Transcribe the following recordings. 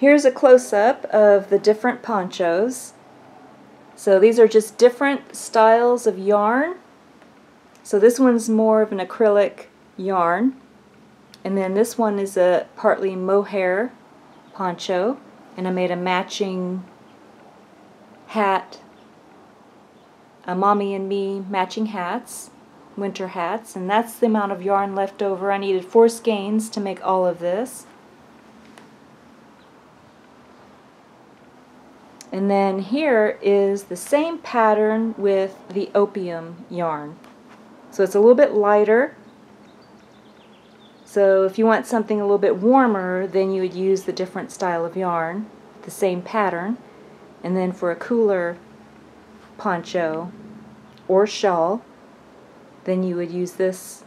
Here's a close-up of the different ponchos. So these are just different styles of yarn. So this one's more of an acrylic yarn, and then this one is a partly mohair poncho, and I made a matching hat, a mommy and me matching hats, winter hats, and that's the amount of yarn left over. I needed 4 skeins to make all of this. And then here is the same pattern with the opium yarn. So it's a little bit lighter. So if you want something a little bit warmer, then you would use the different style of yarn, the same pattern. And then for a cooler poncho or shawl, then you would use this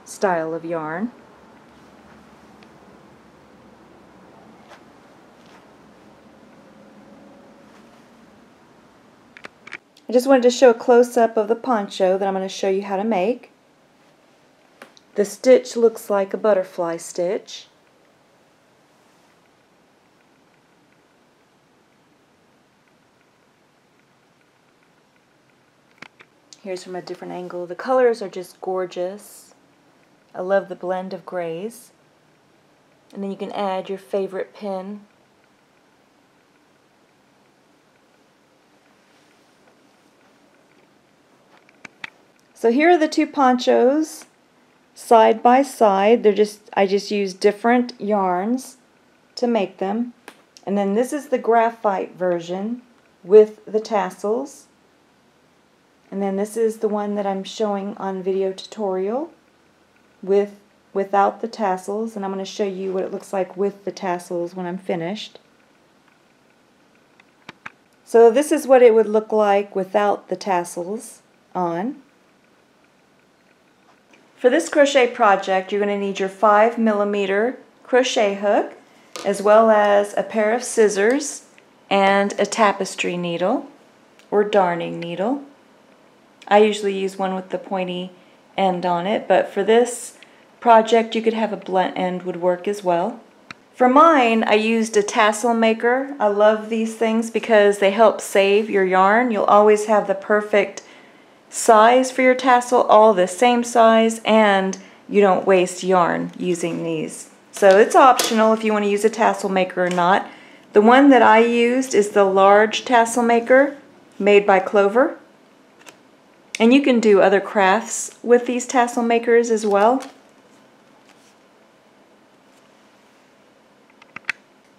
style of yarn. I just wanted to show a close-up of the poncho that I'm going to show you how to make. The stitch looks like a butterfly stitch. Here's from a different angle. The colors are just gorgeous. I love the blend of grays. And then you can add your favorite pin. So here are the two ponchos side by side. I just used different yarns to make them. And then this is the graphite version with the tassels. And then this is the one that I'm showing on video tutorial without the tassels, and I'm going to show you what it looks like with the tassels when I'm finished. So this is what it would look like without the tassels on. For this crochet project, you're going to need your 5mm crochet hook, as well as a pair of scissors and a tapestry needle or darning needle. I usually use one with the pointy end on it, but for this project you could have a blunt end would work as well. For mine, I used a Tassel Maker. I love these things because they help save your yarn. You'll always have the perfect size for your tassel, all the same size, and you don't waste yarn using these. So it's optional if you want to use a Tassel Maker or not. The one that I used is the large Tassel Maker made by Clover. And you can do other crafts with these tassel makers as well.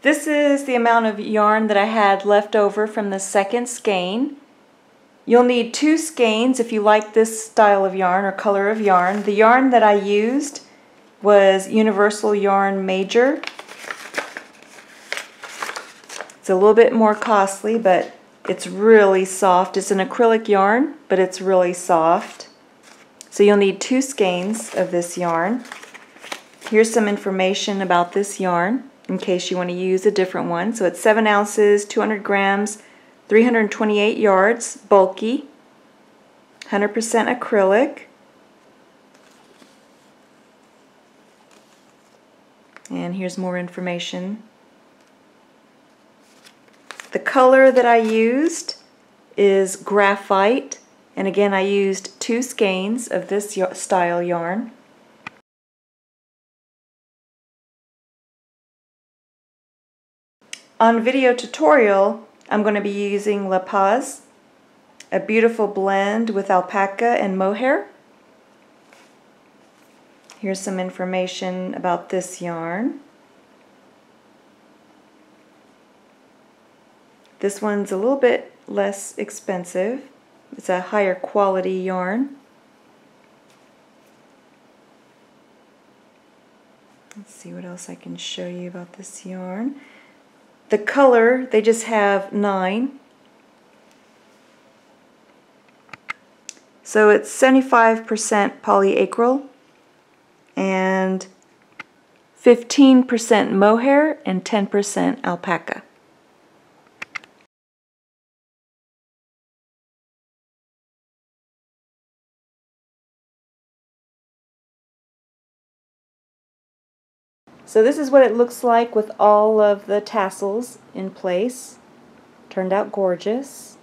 This is the amount of yarn that I had left over from the second skein. You'll need 2 skeins if you like this style of yarn or color of yarn. The yarn that I used was Universal Yarn Major. It's a little bit more costly, but it's really soft. It's an acrylic yarn, but it's really soft. So you'll need 2 skeins of this yarn. Here's some information about this yarn in case you want to use a different one. So it's 7 ounces, 200 grams, 328 yards, bulky, 100% acrylic. And here's more information. The color that I used is graphite, and again I used 2 skeins of this style yarn. On video tutorial, I'm going to be using La Paz, a beautiful blend with alpaca and mohair. Here's some information about this yarn. This one's a little bit less expensive. It's a higher quality yarn. Let's see what else I can show you about this yarn. The color, they just have 9. So it's 75% polyacryl and 15% mohair and 10% alpaca. So this is what it looks like with all of the tassels in place. Turned out gorgeous.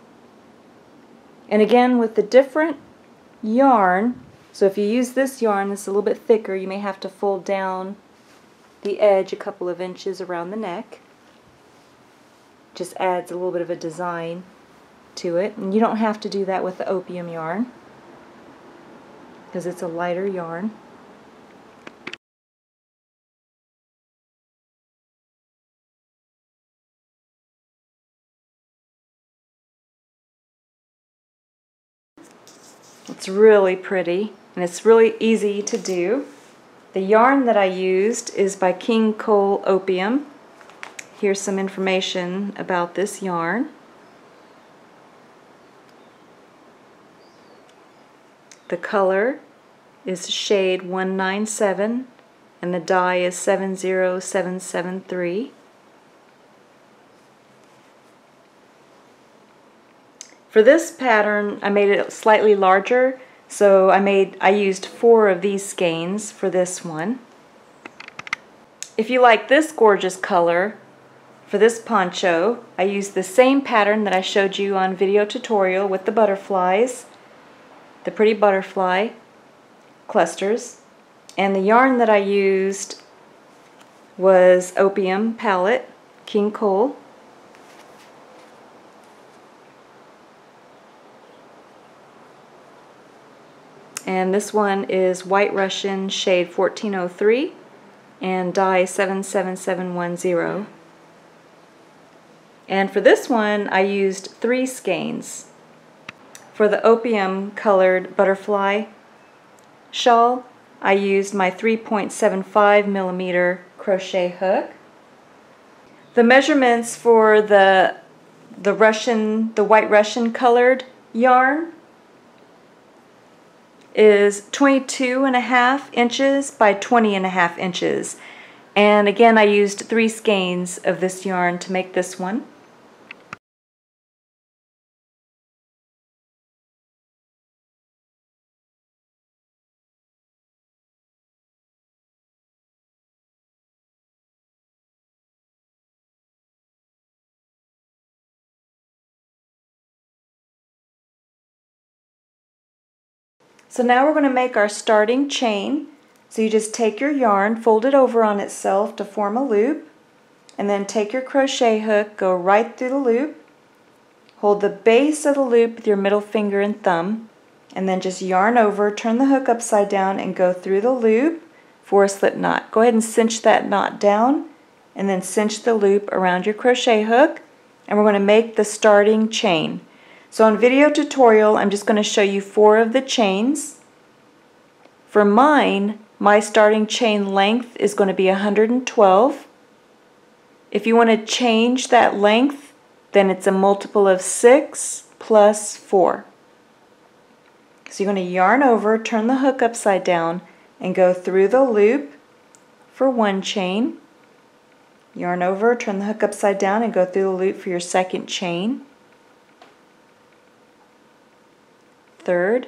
And again, with the different yarn, so if you use this yarn that's a little bit thicker, you may have to fold down the edge a couple of inches around the neck. Just adds a little bit of a design to it. And you don't have to do that with the opium yarn because it's a lighter yarn. It's really pretty and it's really easy to do. The yarn that I used is by King Cole Opium. Here's some information about this yarn. The color is shade 197 and the dye is 70773. For this pattern, I made it slightly larger, so I used 4 of these skeins for this one. If you like this gorgeous color, for this poncho, I used the same pattern that I showed you on video tutorial with the butterflies, the pretty butterfly clusters, and the yarn that I used was Opium Palette, King Cole. And this one is White Russian shade 1403 and dye 77710. And for this one I used 3 skeins. For the opium colored butterfly shawl, I used my 3.75mm crochet hook. The measurements for the White Russian colored yarn is 22.5 inches by 20.5 inches. And again, I used 3 skeins of this yarn to make this one. So now we're going to make our starting chain. So you just take your yarn, fold it over on itself to form a loop, and then take your crochet hook, go right through the loop, hold the base of the loop with your middle finger and thumb, and then just yarn over, turn the hook upside down, and go through the loop for a slip knot. Go ahead and cinch that knot down, and then cinch the loop around your crochet hook, and we're going to make the starting chain. So on video tutorial, I'm just going to show you 4 of the chains. For mine, my starting chain length is going to be 112. If you want to change that length, then it's a multiple of 6 plus 4. So you're going to yarn over, turn the hook upside down, and go through the loop for 1 chain. Yarn over, turn the hook upside down, and go through the loop for your 2nd chain. 3rd,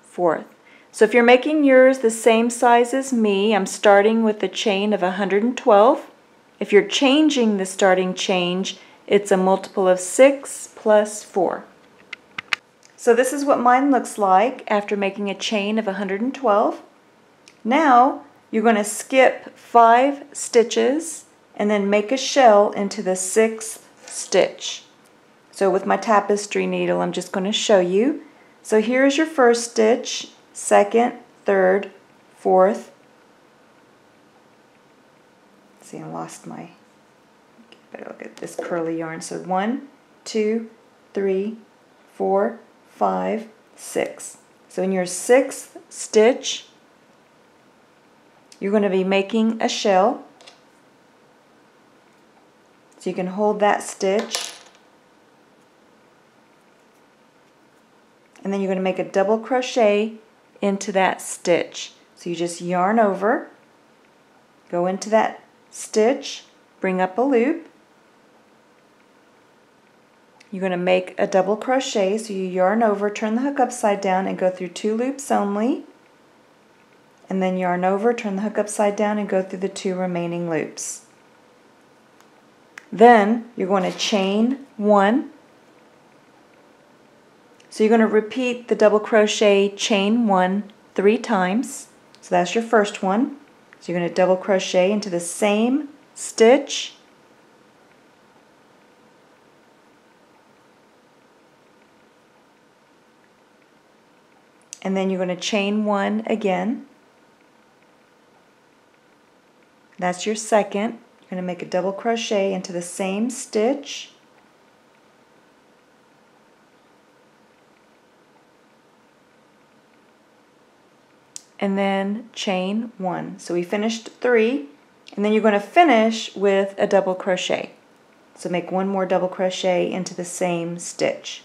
4th. So if you're making yours the same size as me, I'm starting with a chain of 112. If you're changing the starting chain, it's a multiple of 6 plus 4. So this is what mine looks like after making a chain of 112. Now you're going to skip 5 stitches and then make a shell into the 6th stitch. So with my tapestry needle, I'm just going to show you. So here's your 1st stitch, 2nd, 3rd, 4th. See, I lost my, better look at this curly yarn. So 1, 2, 3, 4, 5, 6. So in your 6th stitch, you're going to be making a shell. So you can hold that stitch. And then you're going to make a double crochet into that stitch. So you just yarn over, go into that stitch, bring up a loop. You're going to make a double crochet, so you yarn over, turn the hook upside down, and go through 2 loops only. and then yarn over, turn the hook upside down, and go through the 2 remaining loops. Then you're going to chain 1. So you're going to repeat the double crochet chain 1 3 times. So that's your first one. So you're going to double crochet into the same stitch, and then you're going to chain 1 again. That's your second. You're going to make a double crochet into the same stitch, and then chain 1. So we finished 3, and then you're going to finish with a double crochet. So make 1 more double crochet into the same stitch.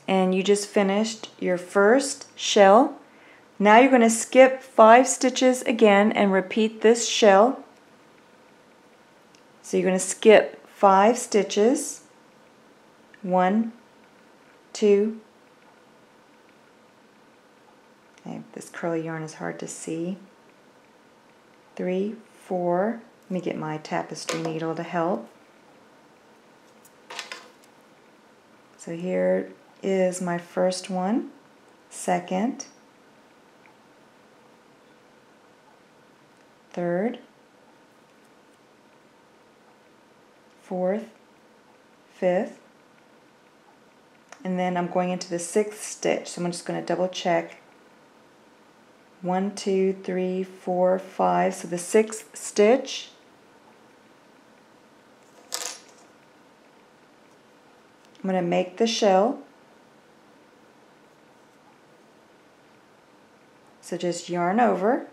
And you just finished your first shell. Now you're going to skip 5 stitches again and repeat this shell. So you're going to skip 5 stitches. 1, 2. Okay, this curly yarn is hard to see. 3, 4. Let me get my tapestry needle to help. So here is my first one, second, third, fourth, fifth, and then I'm going into the 6th stitch. So I'm just going to double check. 1, 2, 3, 4, 5. So the 6th stitch. I'm going to make the shell. So just yarn over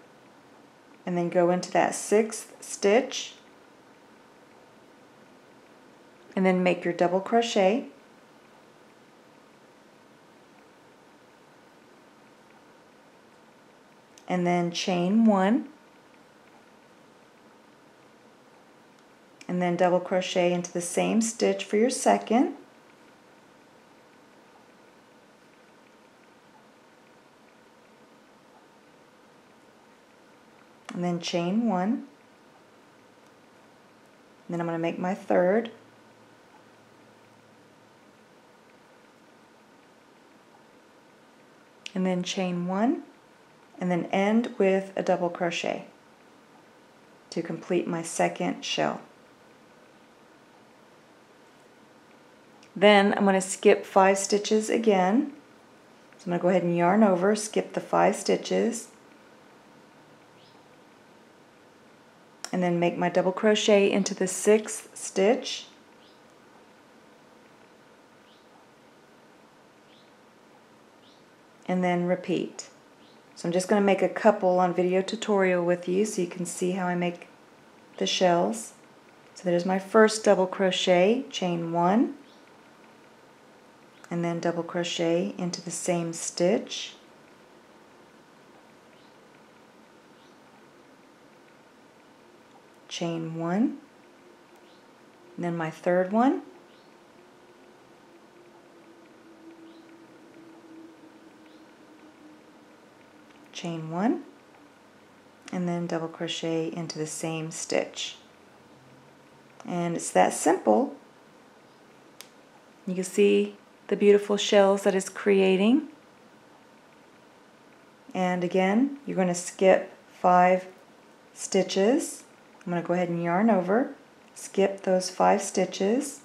and then go into that 6th stitch and then make your double crochet. And then chain 1 and then double crochet into the same stitch for your second. And then chain 1. And then I'm going to make my third. And then chain 1. And then end with a double crochet to complete my second shell. Then I'm going to skip 5 stitches again. So I'm going to go ahead and yarn over, skip the 5 stitches, and then make my double crochet into the 6th stitch, and then repeat. So I'm just going to make a couple on video tutorial with you so you can see how I make the shells. So there's my first double crochet, chain 1, and then double crochet into the same stitch, chain 1, and then my third one, chain 1, and then double crochet into the same stitch. And it's that simple. You can see the beautiful shells that it's creating. And again, you're going to skip 5 stitches. I'm going to go ahead and yarn over, skip those 5 stitches,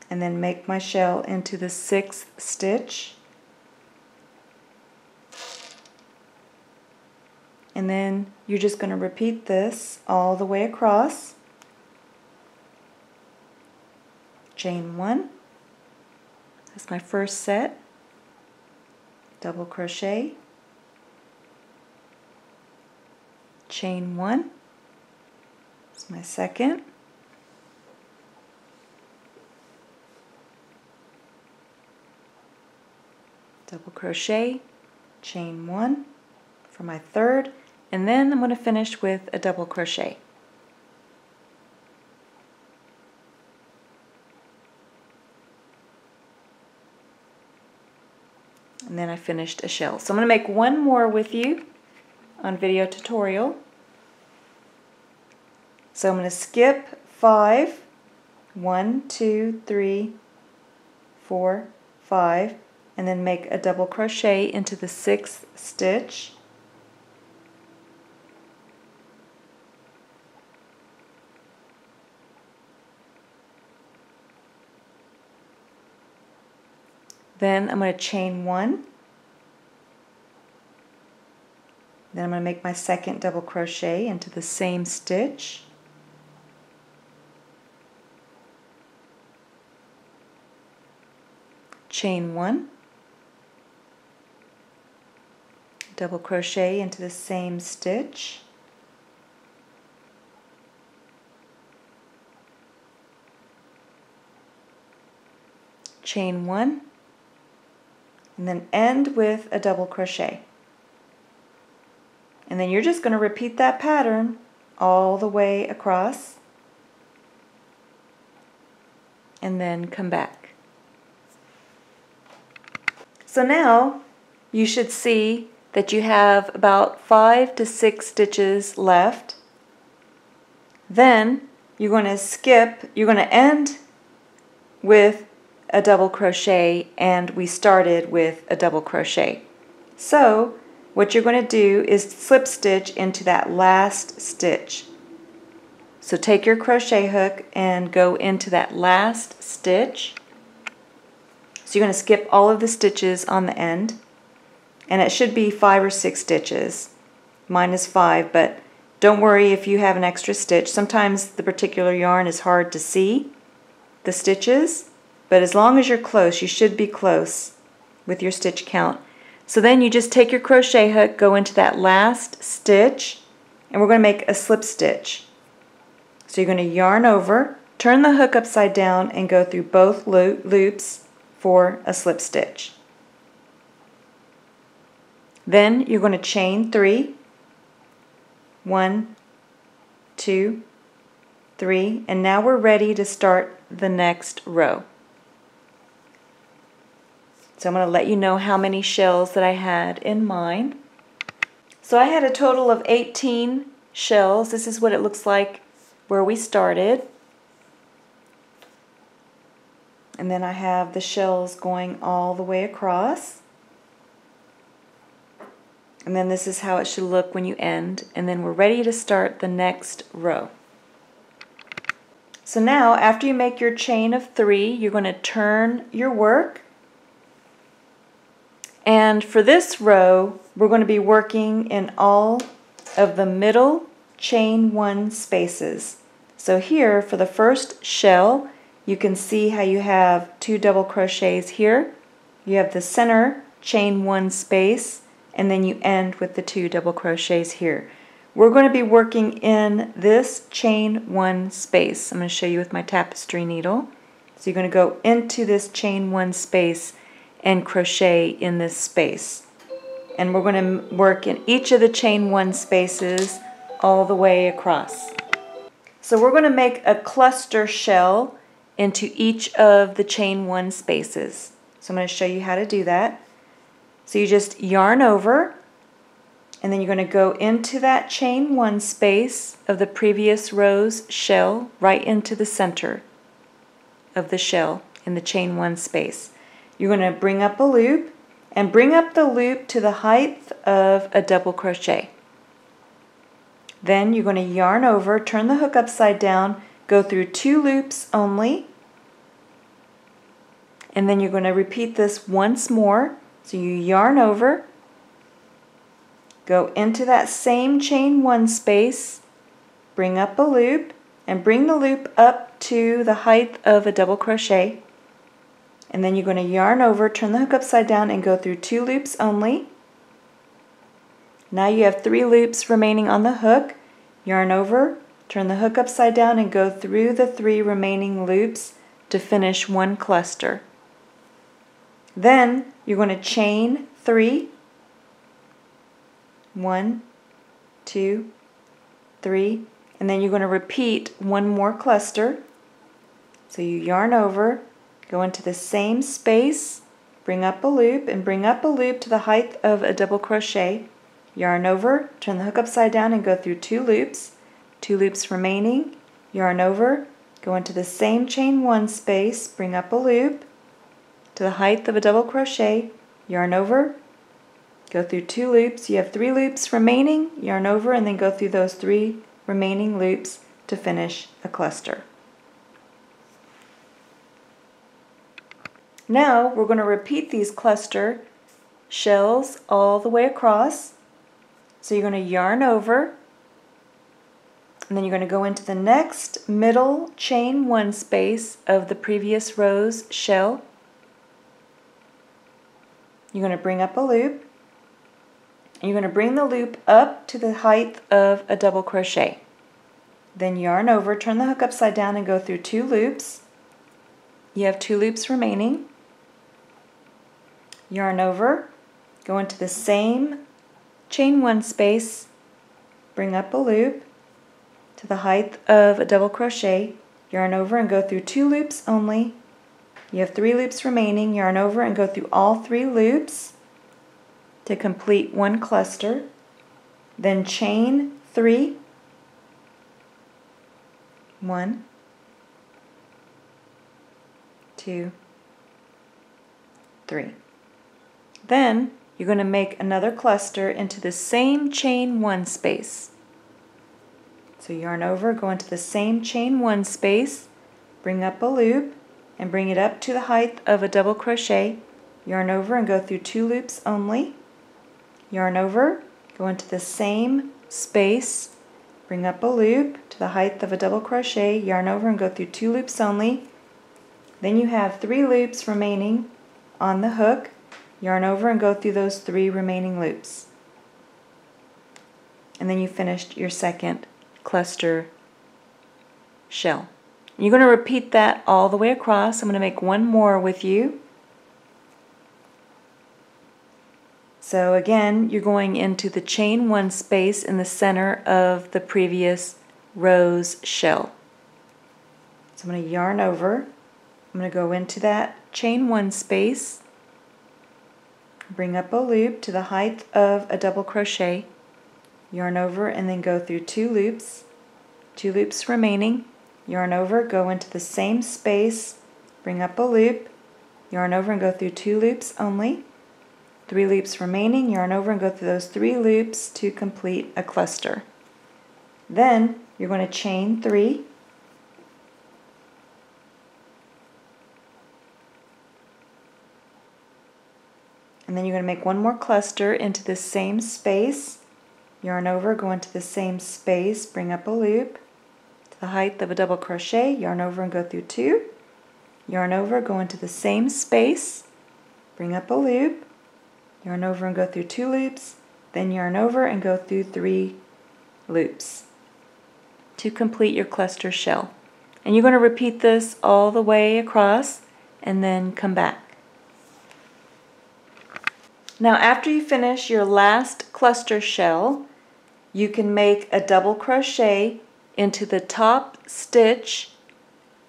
and then make my shell into the 6th stitch. And then you're just going to repeat this all the way across. Chain 1. That's my first set. Double crochet. Chain 1. That's my second. Double crochet, chain 1 for my third, and then I'm going to finish with a double crochet. and then I finished a shell. So I'm going to make one more with you on video tutorial. So I'm going to skip 5, 1, 2, 3, 4, 5, and then make a double crochet into the 6th stitch. Then I'm going to chain 1. Then I'm going to make my 2nd double crochet into the same stitch. Chain 1. Double crochet into the same stitch. Chain 1. And then end with a double crochet. And then you're just going to repeat that pattern all the way across and then come back. So now you should see that you have about 5 to 6 stitches left. Then you're going to end with a double crochet, and we started with a double crochet. So what you're going to do is slip stitch into that last stitch. So take your crochet hook and go into that last stitch. So you're going to skip all of the stitches on the end, and it should be 5 or 6 stitches. Mine is 5, but don't worry if you have an extra stitch. Sometimes the particular yarn is hard to see the stitches, but as long as you're close, you should be close with your stitch count. So then you just take your crochet hook, go into that last stitch, and we're going to make a slip stitch. So you're going to yarn over, turn the hook upside down, and go through both loops for a slip stitch. Then you're going to chain 3, 1, 2, 3, and now we're ready to start the next row. So I'm going to let you know how many shells that I had in mine. So I had a total of 18 shells. This is what it looks like where we started. And then I have the shells going all the way across. And then this is how it should look when you end. And then we're ready to start the next row. So now after you make your chain of 3, you're going to turn your work. And for this row, we're going to be working in all of the middle chain 1 spaces. So here for the first shell, you can see how you have 2 double crochets here. You have the center chain 1 space, and then you end with the 2 double crochets here. We're going to be working in this chain 1 space. I'm going to show you with my tapestry needle. So you're going to go into this chain 1 space and crochet in this space. And we're going to work in each of the chain 1 spaces all the way across. So we're going to make a cluster shell into each of the chain 1 spaces. So I'm going to show you how to do that. So you just yarn over, and then you're going to go into that chain 1 space of the previous row's shell right into the center of the shell in the chain 1 space. You're going to bring up a loop and bring up the loop to the height of a double crochet. Then you're going to yarn over, turn the hook upside down, go through 2 loops only, and then you're going to repeat this once more. So you yarn over, go into that same chain 1 space, bring up a loop, and bring the loop up to the height of a double crochet. And then you're going to yarn over, turn the hook upside down, and go through 2 loops only. Now you have 3 loops remaining on the hook. Yarn over, turn the hook upside down, and go through the 3 remaining loops to finish 1 cluster. Then you're going to chain 3, 1, 2, 3, and then you're going to repeat 1 more cluster. So you yarn over, go into the same space, bring up a loop, and bring up a loop to the height of a double crochet. Yarn over, turn the hook upside down and go through 2 loops. 2 loops remaining, yarn over, go into the same chain 1 space, bring up a loop to the height of a double crochet, yarn over, go through 2 loops. You have 3 loops remaining, yarn over, and then go through those 3 remaining loops to finish a cluster. Now we're going to repeat these cluster shells all the way across. So you're going to yarn over, and then you're going to go into the next middle chain 1 space of the previous row's shell. You're going to bring up a loop, and you're going to bring the loop up to the height of a double crochet. Then yarn over, turn the hook upside down and go through 2 loops. You have 2 loops remaining. Yarn over, go into the same chain 1 space, bring up a loop to the height of a double crochet, yarn over and go through 2 loops only. You have 3 loops remaining, yarn over and go through all 3 loops to complete 1 cluster. Then chain 3, 1, 2, 3. Then you're going to make another cluster into the same chain 1 space. So yarn over, go into the same chain 1 space, bring up a loop, and bring it up to the height of a double crochet. Yarn over and go through 2 loops only. Yarn over, go into the same space, bring up a loop to the height of a double crochet, yarn over and go through 2 loops only. Then you have 3 loops remaining on the hook. Yarn over and go through those 3 remaining loops. And then you finished your second cluster shell. You're going to repeat that all the way across. I'm going to make one more with you. So again, you're going into the chain 1 space in the center of the previous row's shell. So I'm going to yarn over. I'm going to go into that chain 1 space, bring up a loop to the height of a double crochet, yarn over and then go through 2 loops, 2 loops remaining, yarn over, go into the same space, bring up a loop, yarn over and go through 2 loops only, 3 loops remaining, yarn over and go through those 3 loops to complete a cluster. Then you're going to chain 3, and then you're going to make one more cluster into the same space, yarn over, go into the same space, bring up a loop to the height of a double crochet, yarn over and go through 2, yarn over, go into the same space, bring up a loop, yarn over and go through 2 loops, then yarn over and go through 3 loops to complete your cluster shell. And you're going to repeat this all the way across and then come back. Now after you finish your last cluster shell, you can make a double crochet into the top stitch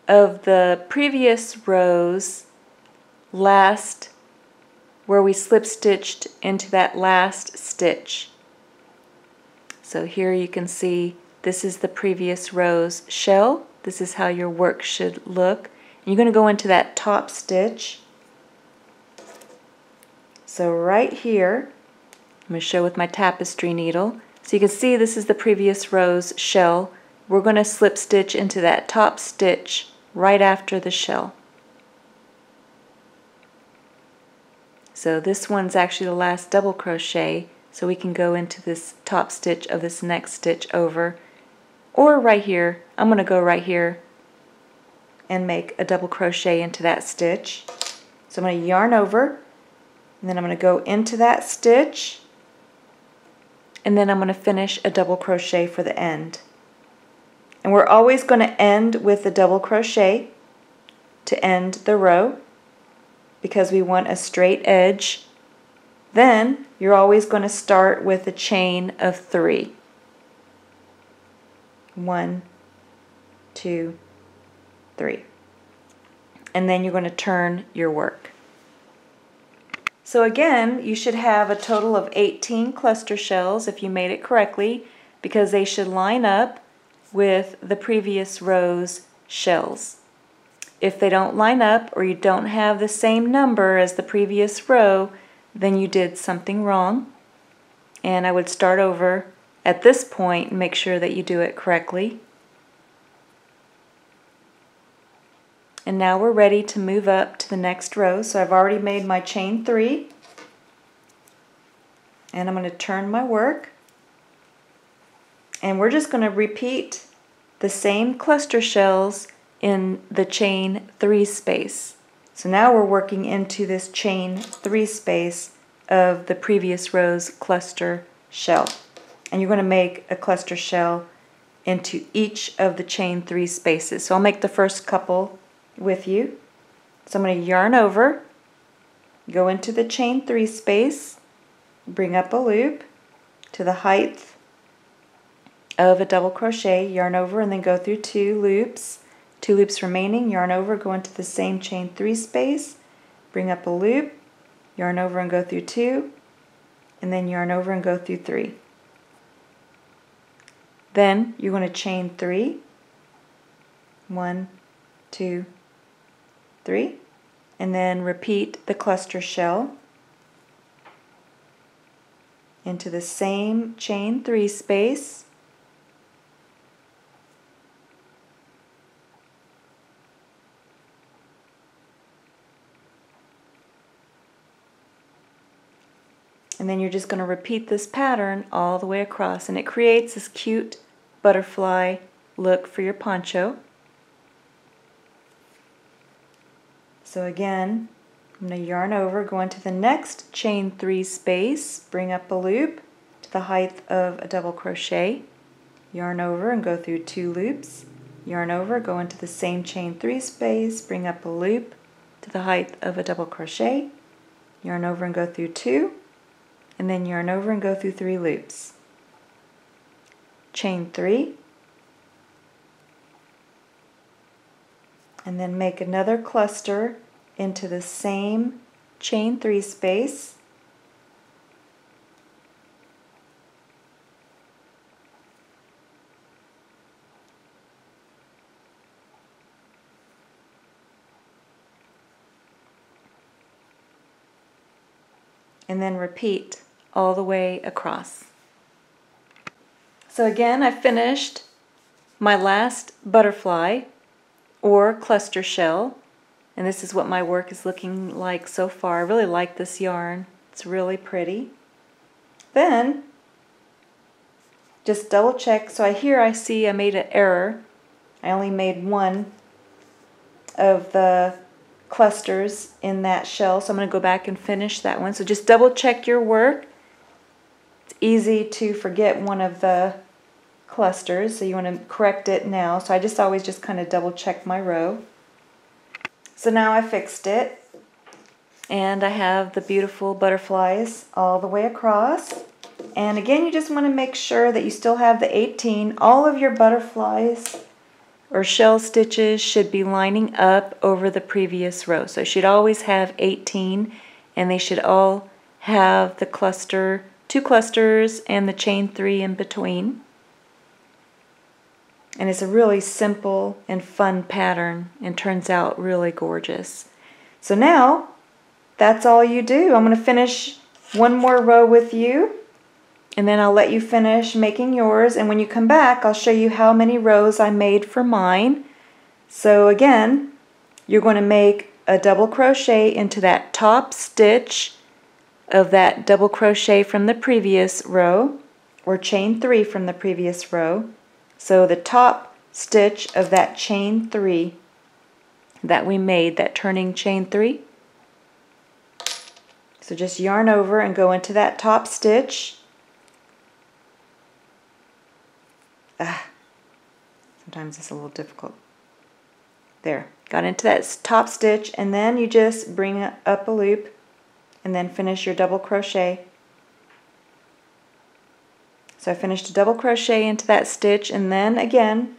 of the previous row's last, where we slip stitched into that last stitch. So here you can see this is the previous row's shell. This is how your work should look. And you're going to go into that top stitch. So right here, I'm going to show with my tapestry needle. So you can see this is the previous row's shell. We're going to slip stitch into that top stitch right after the shell. So this one's actually the last double crochet, so we can go into this top stitch of this next stitch over. Or right here, I'm going to go right here and make a double crochet into that stitch. So I'm going to yarn over, and then I'm going to go into that stitch, and then I'm going to finish a double crochet for the end. And we're always going to end with a double crochet to end the row because we want a straight edge. Then you're always going to start with a chain of 3. 1, 2, 3. And then you're going to turn your work. So again, you should have a total of 18 cluster shells if you made it correctly, because they should line up with the previous row's shells. If they don't line up or you don't have the same number as the previous row, then you did something wrong. And I would start over at this point and make sure that you do it correctly. And now we're ready to move up to the next row. So I've already made my chain 3. And I'm going to turn my work. And we're just going to repeat the same cluster shells in the chain 3 space. So now we're working into this chain 3 space of the previous row's cluster shell. And you're going to make a cluster shell into each of the chain 3 spaces. So I'll make the first couple with you. So I'm going to yarn over, go into the chain 3 space, bring up a loop to the height of a double crochet, yarn over, and then go through 2 loops. 2 loops remaining, yarn over, go into the same chain 3 space, bring up a loop, yarn over and go through 2, and then yarn over and go through 3. Then you're going to chain 3, 1, 2, 3, and then repeat the cluster shell into the same chain 3 space. And then you're just going to repeat this pattern all the way across, and it creates this cute butterfly look for your poncho. So again, I'm going to yarn over, go into the next chain 3 space, bring up a loop to the height of a double crochet, yarn over and go through 2 loops, yarn over, go into the same chain 3 space, bring up a loop to the height of a double crochet, yarn over and go through 2, and then yarn over and go through 3 loops. Chain 3, and then make another cluster into the same chain 3 space. And then repeat all the way across. So again, I finished my last butterfly or cluster shell, and this is what my work is looking like so far. I really like this yarn. It's really pretty. Then just double check. So I see I made an error. I only made one of the clusters in that shell, so I'm going to go back and finish that one. So just double check your work. It's easy to forget one of the clusters, so you want to correct it now. So I always just kind of double check my row. So now I fixed it, and I have the beautiful butterflies all the way across. And again, you just want to make sure that you still have the 18. All of your butterflies or shell stitches should be lining up over the previous row. So you should always have 18, and they should all have the cluster, 2 clusters and the chain 3 in between. And it's a really simple and fun pattern and turns out really gorgeous. So now that's all you do. I'm going to finish one more row with you, and then I'll let you finish making yours, and when you come back I'll show you how many rows I made for mine. So again, you're going to make a double crochet into that top stitch of that double crochet from the previous row, or chain 3 from the previous row. So the top stitch of that chain 3 that we made, that turning chain 3. So just yarn over and go into that top stitch. Sometimes it's a little difficult. There, got into that top stitch, and then you just bring up a loop and then finish your double crochet. So I finished a double crochet into that stitch, and then again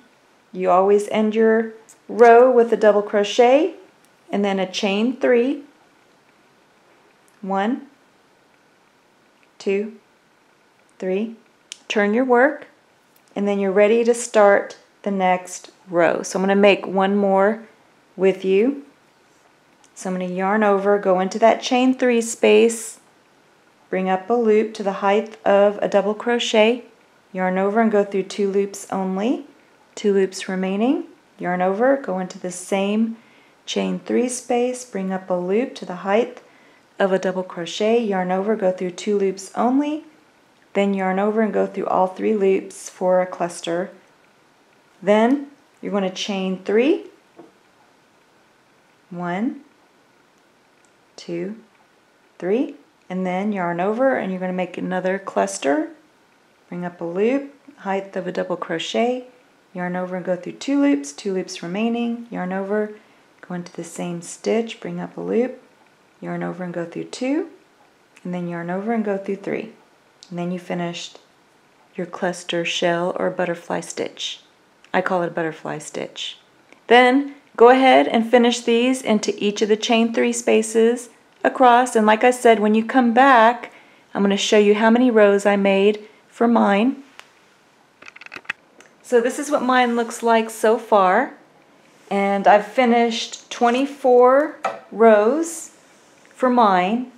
you always end your row with a double crochet and then a chain 3, 1, 2, 3. Turn your work, and then you're ready to start the next row. So I'm going to make one more with you. So I'm going to yarn over, go into that chain 3 space, bring up a loop to the height of a double crochet, yarn over and go through 2 loops only, 2 loops remaining, yarn over, go into the same chain 3 space, bring up a loop to the height of a double crochet, yarn over, go through 2 loops only, then yarn over and go through all 3 loops for a cluster. Then you're going to chain 3, 1, 2, 3, and then yarn over and you're going to make another cluster, bring up a loop, height of a double crochet, yarn over and go through 2 loops remaining, yarn over, go into the same stitch, bring up a loop, yarn over and go through 2, and then yarn over and go through 3. And then you finished your cluster shell or butterfly stitch. I call it a butterfly stitch. Then go ahead and finish these into each of the chain 3 spaces across, and like I said, when you come back I'm going to show you how many rows I made for mine. So this is what mine looks like so far, and I've finished 24 rows for mine.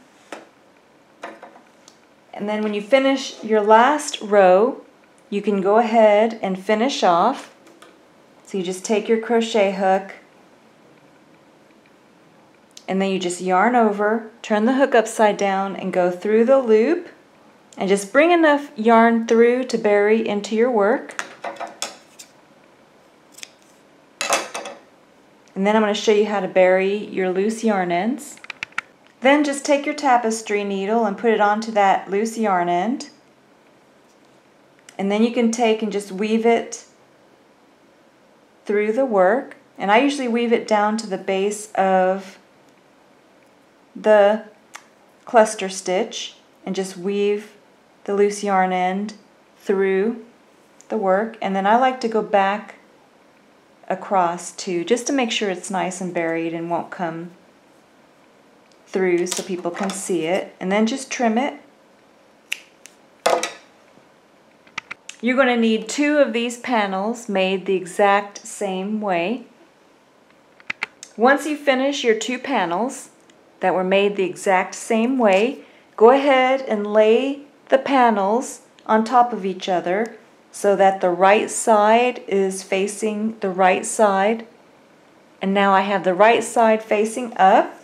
And then when you finish your last row, you can go ahead and finish off. So you just take your crochet hook and then you just yarn over, turn the hook upside down and go through the loop and just bring enough yarn through to bury into your work. And then I'm going to show you how to bury your loose yarn ends. Then just take your tapestry needle and put it onto that loose yarn end. And then you can take and just weave it through the work. And I usually weave it down to the base of the cluster stitch and just weave the loose yarn end through the work. And then I like to go back across too, just to make sure it's nice and buried and won't come through so people can see it. And then just trim it. You're going to need 2 of these panels made the exact same way. Once you finish your 2 panels that were made the exact same way, go ahead and lay the panels on top of each other so that the right side is facing the right side. And now I have the right side facing up.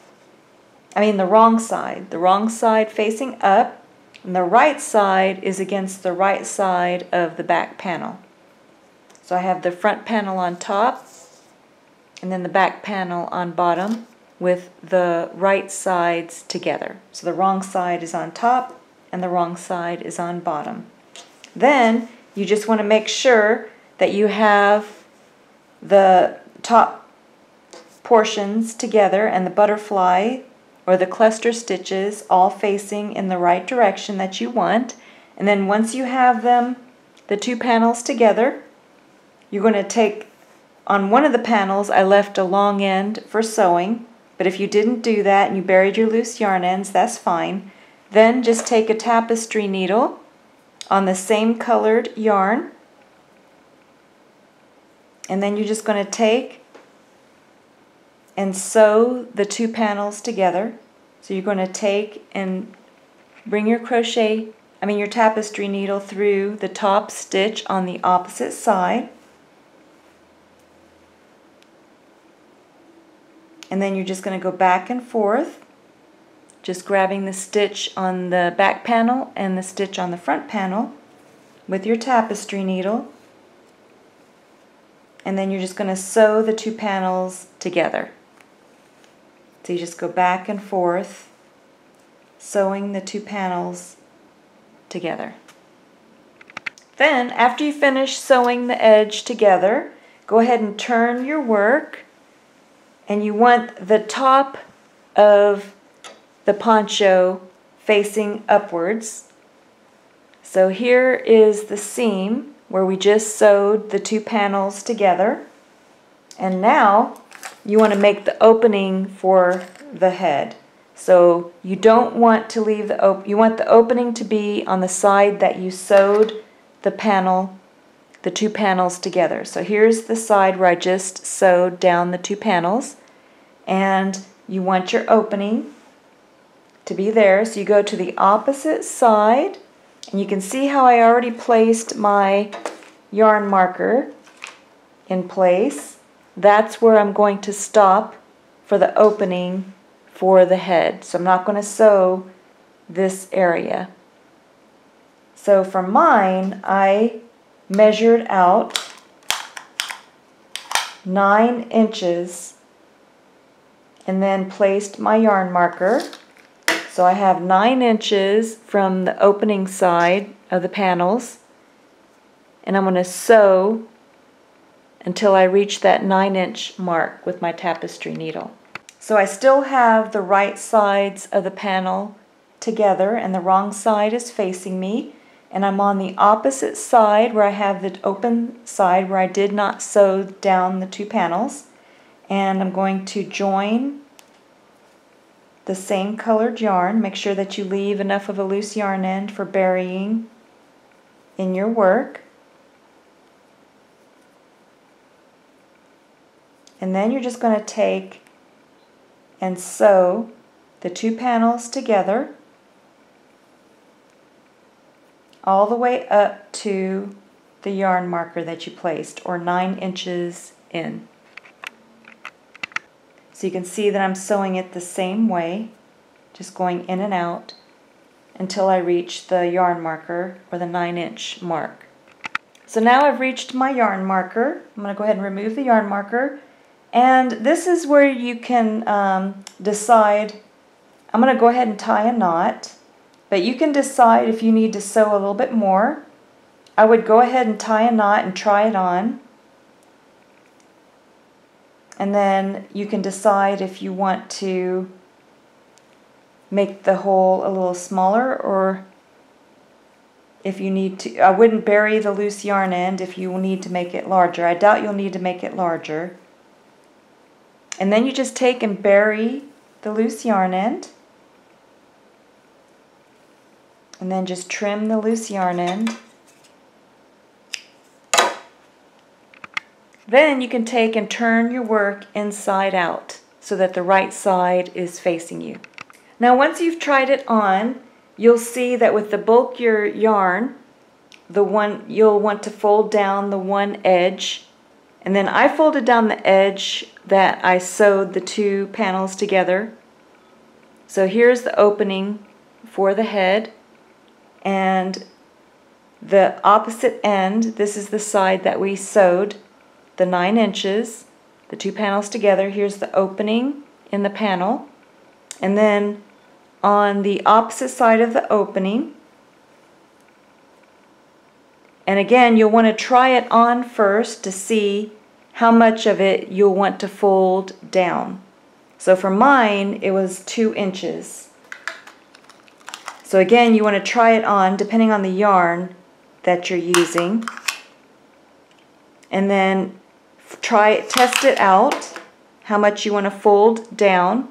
The wrong side facing up, and the right side is against the right side of the back panel. So I have the front panel on top and then the back panel on bottom with the right sides together. So the wrong side is on top and the wrong side is on bottom. Then you just want to make sure that you have the top portions together and the butterfly or the cluster stitches all facing in the right direction that you want. And then once you have them, the 2 panels together, you're going to take, on one of the panels I left a long end for sewing, but if you didn't do that and you buried your loose yarn ends, that's fine. Then just take a tapestry needle on the same colored yarn, and then you're just going to take and sew the 2 panels together. So you're going to take and bring your your tapestry needle through the top stitch on the opposite side. And then you're just going to go back and forth, just grabbing the stitch on the back panel and the stitch on the front panel with your tapestry needle. And then you're just going to sew the 2 panels together. So you just go back and forth, sewing the 2 panels together. Then, after you finish sewing the edge together, go ahead and turn your work, and you want the top of the poncho facing upwards. So here is the seam where we just sewed the 2 panels together, and now you want to make the opening for the head. So you don't want to leave you want the opening to be on the side that you sewed the two panels together. So here's the side where I just sewed down the two panels, and you want your opening to be there. So you go to the opposite side, and you can see how I already placed my yarn marker in place. That's where I'm going to stop for the opening for the head. So I'm not going to sew this area. So for mine, I measured out 9 inches and then placed my yarn marker. So I have 9 inches from the opening side of the panels, and I'm going to sew until I reach that 9-inch mark with my tapestry needle. So I still have the right sides of the panel together and the wrong side is facing me, and I'm on the opposite side where I have the open side where I did not sew down the two panels, and I'm going to join the same colored yarn. Make sure that you leave enough of a loose yarn end for burying in your work. And then you're just going to take and sew the two panels together all the way up to the yarn marker that you placed, or 9 inches in. So you can see that I'm sewing it the same way, just going in and out until I reach the yarn marker, or the 9-inch mark. So now I've reached my yarn marker. I'm going to go ahead and remove the yarn marker. And this is where you can decide. I'm going to go ahead and tie a knot, but you can decide if you need to sew a little bit more. I would go ahead and tie a knot and try it on. And then you can decide if you want to make the hole a little smaller, or if you need to. I wouldn't bury the loose yarn end if you need to make it larger. I doubt you'll need to make it larger. And then you just take and bury the loose yarn end, and then just trim the loose yarn end. Then you can take and turn your work inside out so that the right side is facing you. Now once you've tried it on, you'll see that with the bulkier yarn, you'll want to fold down the one edge. And then I folded down the edge that I sewed the two panels together. So here's the opening for the head, and the opposite end, this is the side that we sewed the 9 inches, the two panels together. Here's the opening in the panel, and then on the opposite side of the opening, and again, you'll want to try it on first to see how much of it you'll want to fold down. So for mine, it was 2 inches. So again, you want to try it on depending on the yarn that you're using. And then test it out, how much you want to fold down.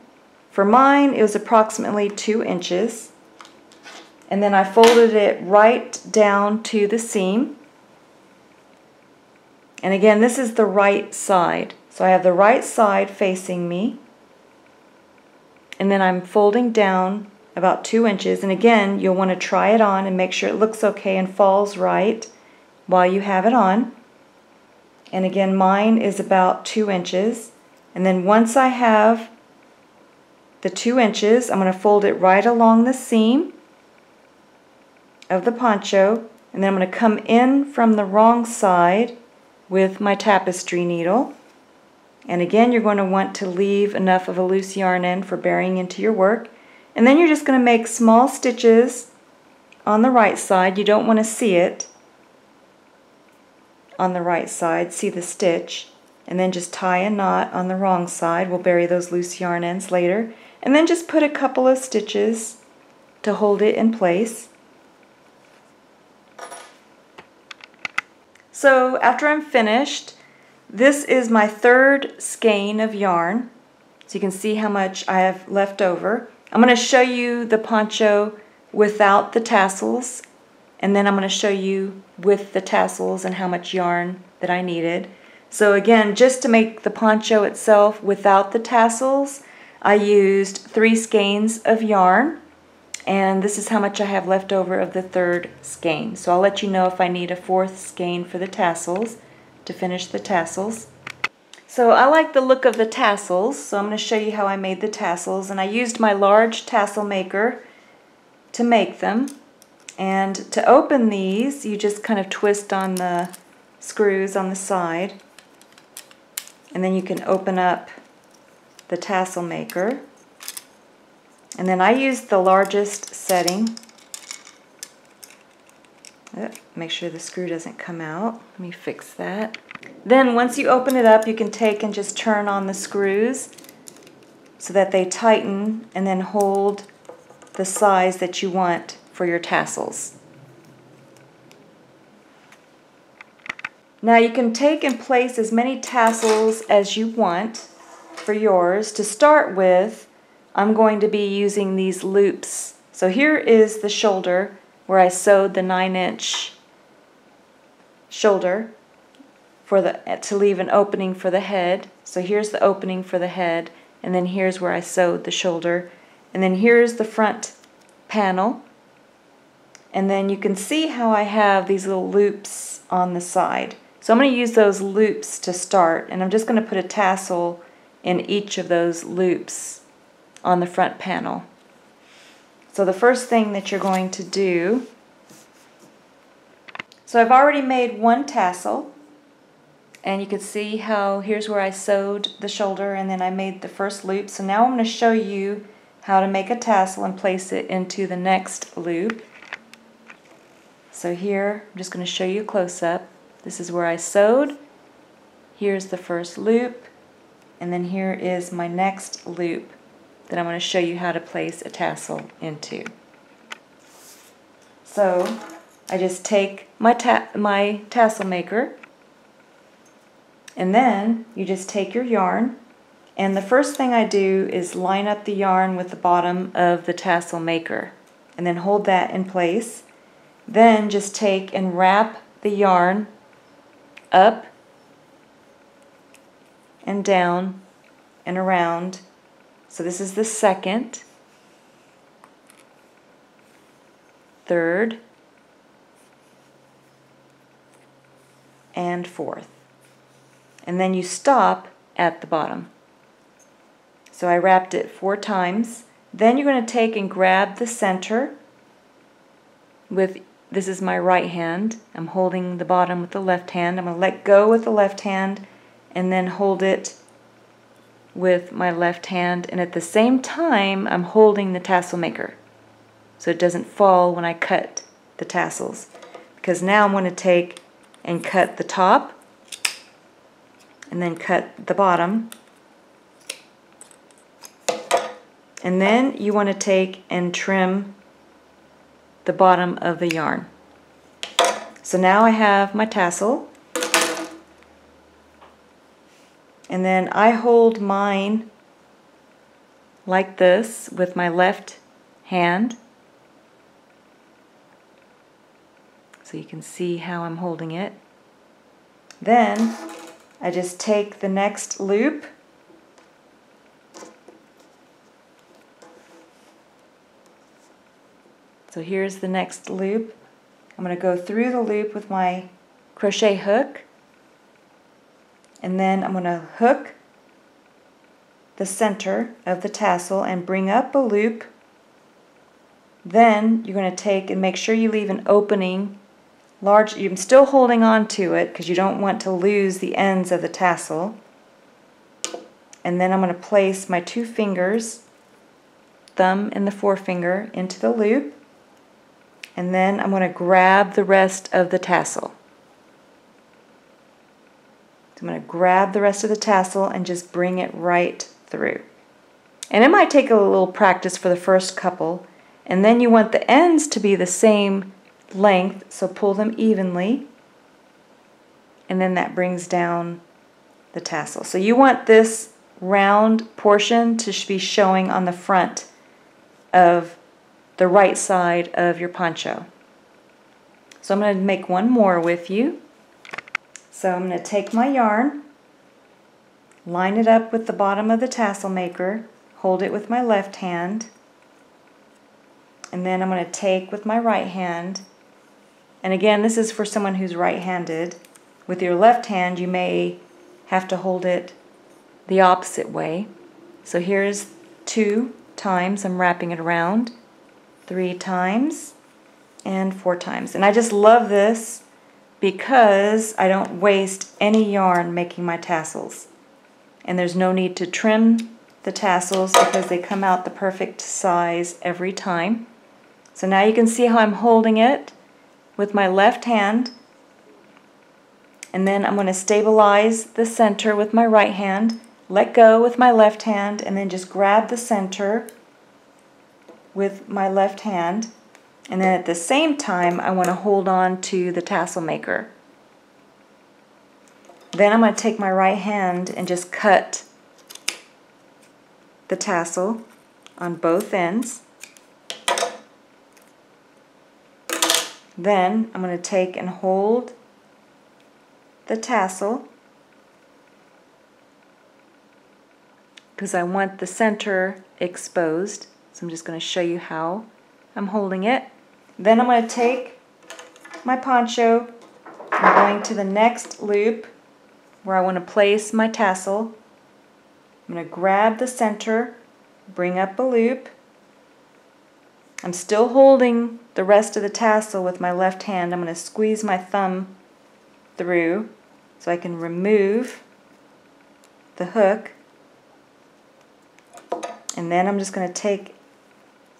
For mine, it was approximately 2 inches. And then I folded it right down to the seam. And again, this is the right side. So I have the right side facing me. And then I'm folding down about 2 inches. And again, you'll want to try it on and make sure it looks okay and falls right while you have it on. And again, mine is about 2 inches. And then once I have the 2 inches, I'm going to fold it right along the seam of the poncho, and then I'm going to come in from the wrong side with my tapestry needle. And again, you're going to want to leave enough of a loose yarn end for burying into your work. And then you're just going to make small stitches on the right side. You don't want to see it on the right side, see the stitch, and then just tie a knot on the wrong side. We'll bury those loose yarn ends later. And then just put a couple of stitches to hold it in place. So after I'm finished, this is my third skein of yarn. So you can see how much I have left over. I'm going to show you the poncho without the tassels, and then I'm going to show you with the tassels and how much yarn that I needed. So again, just to make the poncho itself without the tassels, I used 3 skeins of yarn, and this is how much I have left over of the 3rd skein. So I'll let you know if I need a 4th skein for the tassels to finish the tassels. So I like the look of the tassels, so I'm going to show you how I made the tassels, and I used my large tassel maker to make them. And to open these, you just kind of twist on the screws on the side, and then you can open up the tassel maker. And then I used the largest setting. Make sure the screw doesn't come out. Let me fix that. Then once you open it up, you can take and just turn on the screws so that they tighten and then hold the size that you want for your tassels. Now you can take and place as many tassels as you want for yours. To start with, I'm going to be using these loops. So here is the shoulder where I sewed the 9-inch shoulder to leave an opening for the head. So here's the opening for the head, and then here's where I sewed the shoulder, and then here's the front panel, and then you can see how I have these little loops on the side. So I'm going to use those loops to start, and I'm just going to put a tassel in each of those loops on the front panel. So the first thing that you're going to do, so I've already made 1 tassel, and you can see how here's where I sewed the shoulder and then I made the first loop. So now I'm going to show you how to make a tassel and place it into the next loop. So here I'm just going to show you a close-up. This is where I sewed. Here's the first loop, and then here is my next loop that I'm going to show you how to place a tassel into. So I just take my tassel maker, and then you just take your yarn, and the first thing I do is line up the yarn with the bottom of the tassel maker and then hold that in place. Then just take and wrap the yarn up and down and around. So this is the 2nd, 3rd, and 4th. And then you stop at the bottom. So I wrapped it 4 times. Then you're going to take and grab the center with, this is my right hand. I'm holding the bottom with the left hand. I'm going to let go with the left hand and then hold it with my left hand, and at the same time I'm holding the tassel maker so it doesn't fall when I cut the tassels, because now I'm going to take and cut the top and then cut the bottom, and then you want to take and trim the bottom of the yarn. So now I have my tassel, and then I hold mine like this with my left hand, so you can see how I'm holding it. Then I just take the next loop So here's the next loop. I'm going to go through the loop with my crochet hook, and then I'm going to hook the center of the tassel and bring up a loop. Then you're going to take and make sure you leave an opening large. I'm still holding on to it because you don't want to lose the ends of the tassel. And then I'm going to place my two fingers, thumb and the forefinger, into the loop. And then I'm going to grab the rest of the tassel. So I'm going to grab the rest of the tassel and just bring it right through. And it might take a little practice for the first couple. And then you want the ends to be the same length, so pull them evenly. And then that brings down the tassel. So you want this round portion to be showing on the front of the right side of your poncho. So I'm going to make one more with you. So I'm going to take my yarn, line it up with the bottom of the Tassel Maker, hold it with my left hand, and then I'm going to take with my right hand, and again this is for someone who's right-handed. With your left hand you may have to hold it the opposite way. So here's 2 times I'm wrapping it around, 3 times, and 4 times. And I just love this because I don't waste any yarn making my tassels. And there's no need to trim the tassels because they come out the perfect size every time. So now you can see how I'm holding it with my left hand, and then I'm going to stabilize the center with my right hand, let go with my left hand, and then just grab the center with my left hand. And then at the same time I want to hold on to the Tassel Maker. Then I'm going to take my right hand and just cut the tassel on both ends. Then I'm going to take and hold the tassel because I want the center exposed. So I'm just going to show you how I'm holding it. Then I'm going to take my poncho, I'm going to the next loop where I want to place my tassel. I'm going to grab the center, bring up a loop. I'm still holding the rest of the tassel with my left hand. I'm going to squeeze my thumb through so I can remove the hook. And then I'm just going to take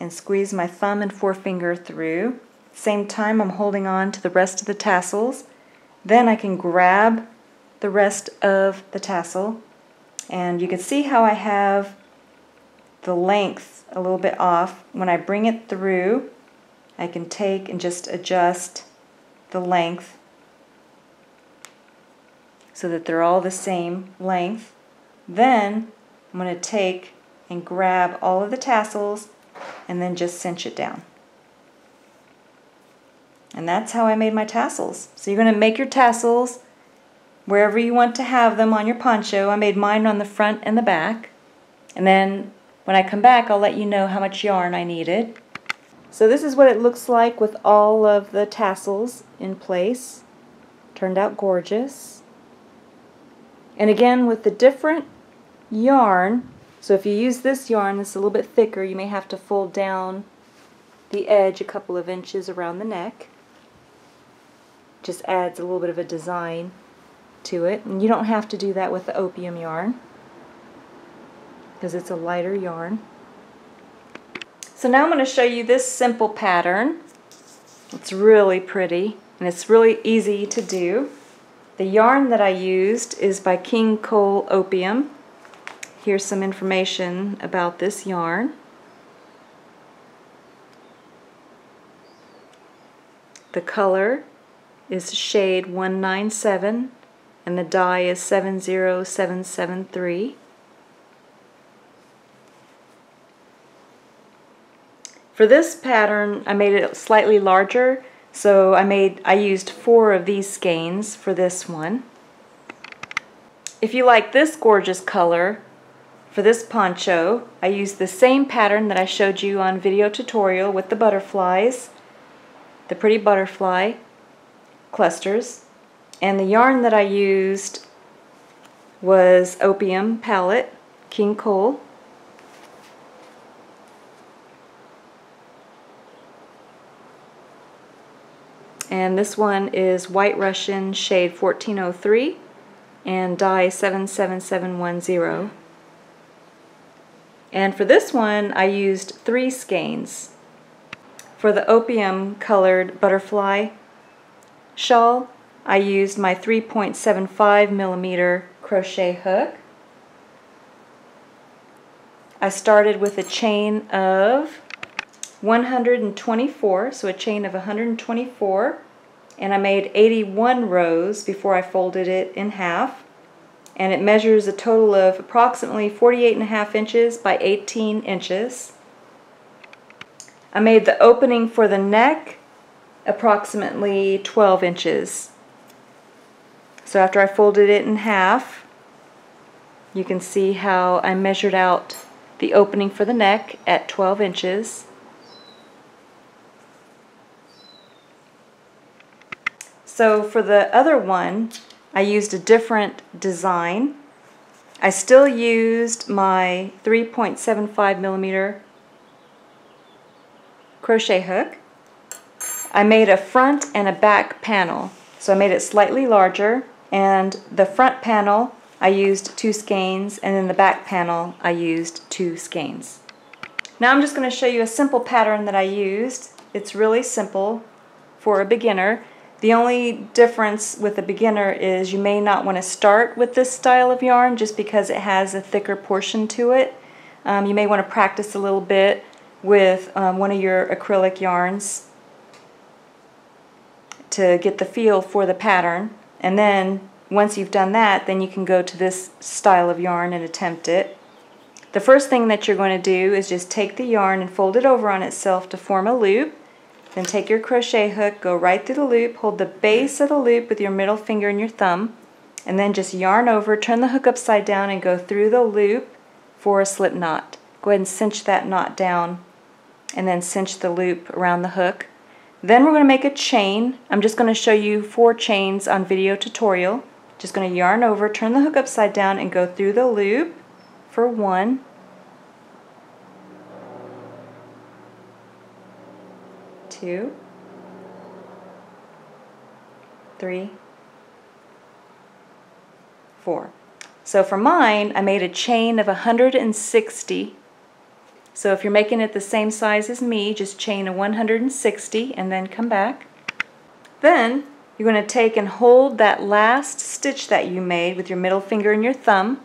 and squeeze my thumb and forefinger through. Same time I'm holding on to the rest of the tassels. Then I can grab the rest of the tassel, and you can see how I have the length a little bit off. When I bring it through, I can take and just adjust the length so that they're all the same length. Then I'm going to take and grab all of the tassels and then just cinch it down. And that's how I made my tassels. So you're going to make your tassels wherever you want to have them on your poncho. I made mine on the front and the back. And then when I come back, I'll let you know how much yarn I needed. So this is what it looks like with all of the tassels in place. Turned out gorgeous. And again, with the different yarn, so if you use this yarn that's a little bit thicker, you may have to fold down the edge a couple of inches around the neck. Just adds a little bit of a design to it. And you don't have to do that with the opium yarn because it's a lighter yarn. So now I'm going to show you this simple pattern. It's really pretty and it's really easy to do. The yarn that I used is by King Cole Opium. Here's some information about this yarn. The color is shade 197 and the dye is 70773. For this pattern I made it slightly larger, so I used 4 of these skeins for this one. If you like this gorgeous color, for this poncho I used the same pattern that I showed you on video tutorial with the butterflies, the pretty butterfly clusters, and the yarn that I used was Opium Palette, King Cole. And this one is White Russian shade 1403 and dye 77710. And for this one I used 3 skeins. For the opium colored butterfly shawl, I used my 3.75mm crochet hook. I started with a chain of 124, so a chain of 124, and I made 81 rows before I folded it in half, and it measures a total of approximately 48.5 inches by 18 inches. I made the opening for the neck approximately 12 inches. So after I folded it in half, you can see how I measured out the opening for the neck at 12 inches. So for the other one, I used a different design. I still used my 3.75 millimeter crochet hook. I made a front and a back panel. So I made it slightly larger, and the front panel I used 2 skeins, and in the back panel I used 2 skeins. Now I'm just going to show you a simple pattern that I used. It's really simple for a beginner. The only difference with a beginner is you may not want to start with this style of yarn just because it has a thicker portion to it. You may want to practice a little bit with one of your acrylic yarns to get the feel for the pattern, and then once you've done that, then you can go to this style of yarn and attempt it. The first thing that you're going to do is just take the yarn and fold it over on itself to form a loop. Then take your crochet hook, go right through the loop, hold the base of the loop with your middle finger and your thumb, and then just yarn over, turn the hook upside down and go through the loop for a slip knot. Go ahead and cinch that knot down and then cinch the loop around the hook. Then we're going to make a chain. I'm just going to show you 4 chains on video tutorial. Just going to yarn over, turn the hook upside down and go through the loop for 1, 2, 3, 4. So for mine, I made a chain of 160. So if you're making it the same size as me, just chain a 160 and then come back. Then you're going to take and hold that last stitch that you made with your middle finger and your thumb,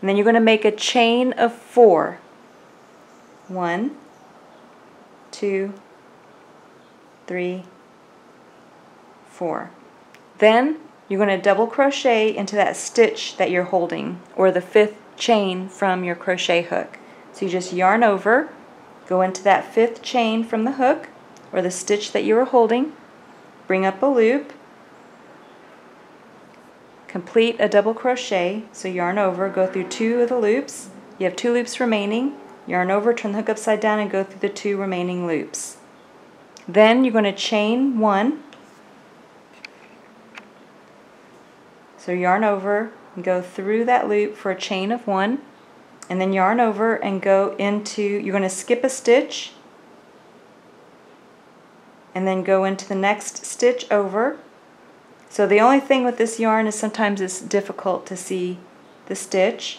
and then you're going to make a chain of 4. 1, 2, 3, 4. Then you're going to double crochet into that stitch that you're holding, or the 5th chain from your crochet hook. So you just yarn over, go into that 5th chain from the hook, or the stitch that you were holding, bring up a loop, complete a double crochet, so yarn over, go through 2 of the loops. You have 2 loops remaining, yarn over, turn the hook upside down and go through the 2 remaining loops. Then you're going to chain 1. So yarn over and go through that loop for a chain of 1, and then yarn over and go into, you're going to skip a stitch and then go into the next stitch over. So the only thing with this yarn is sometimes it's difficult to see the stitch,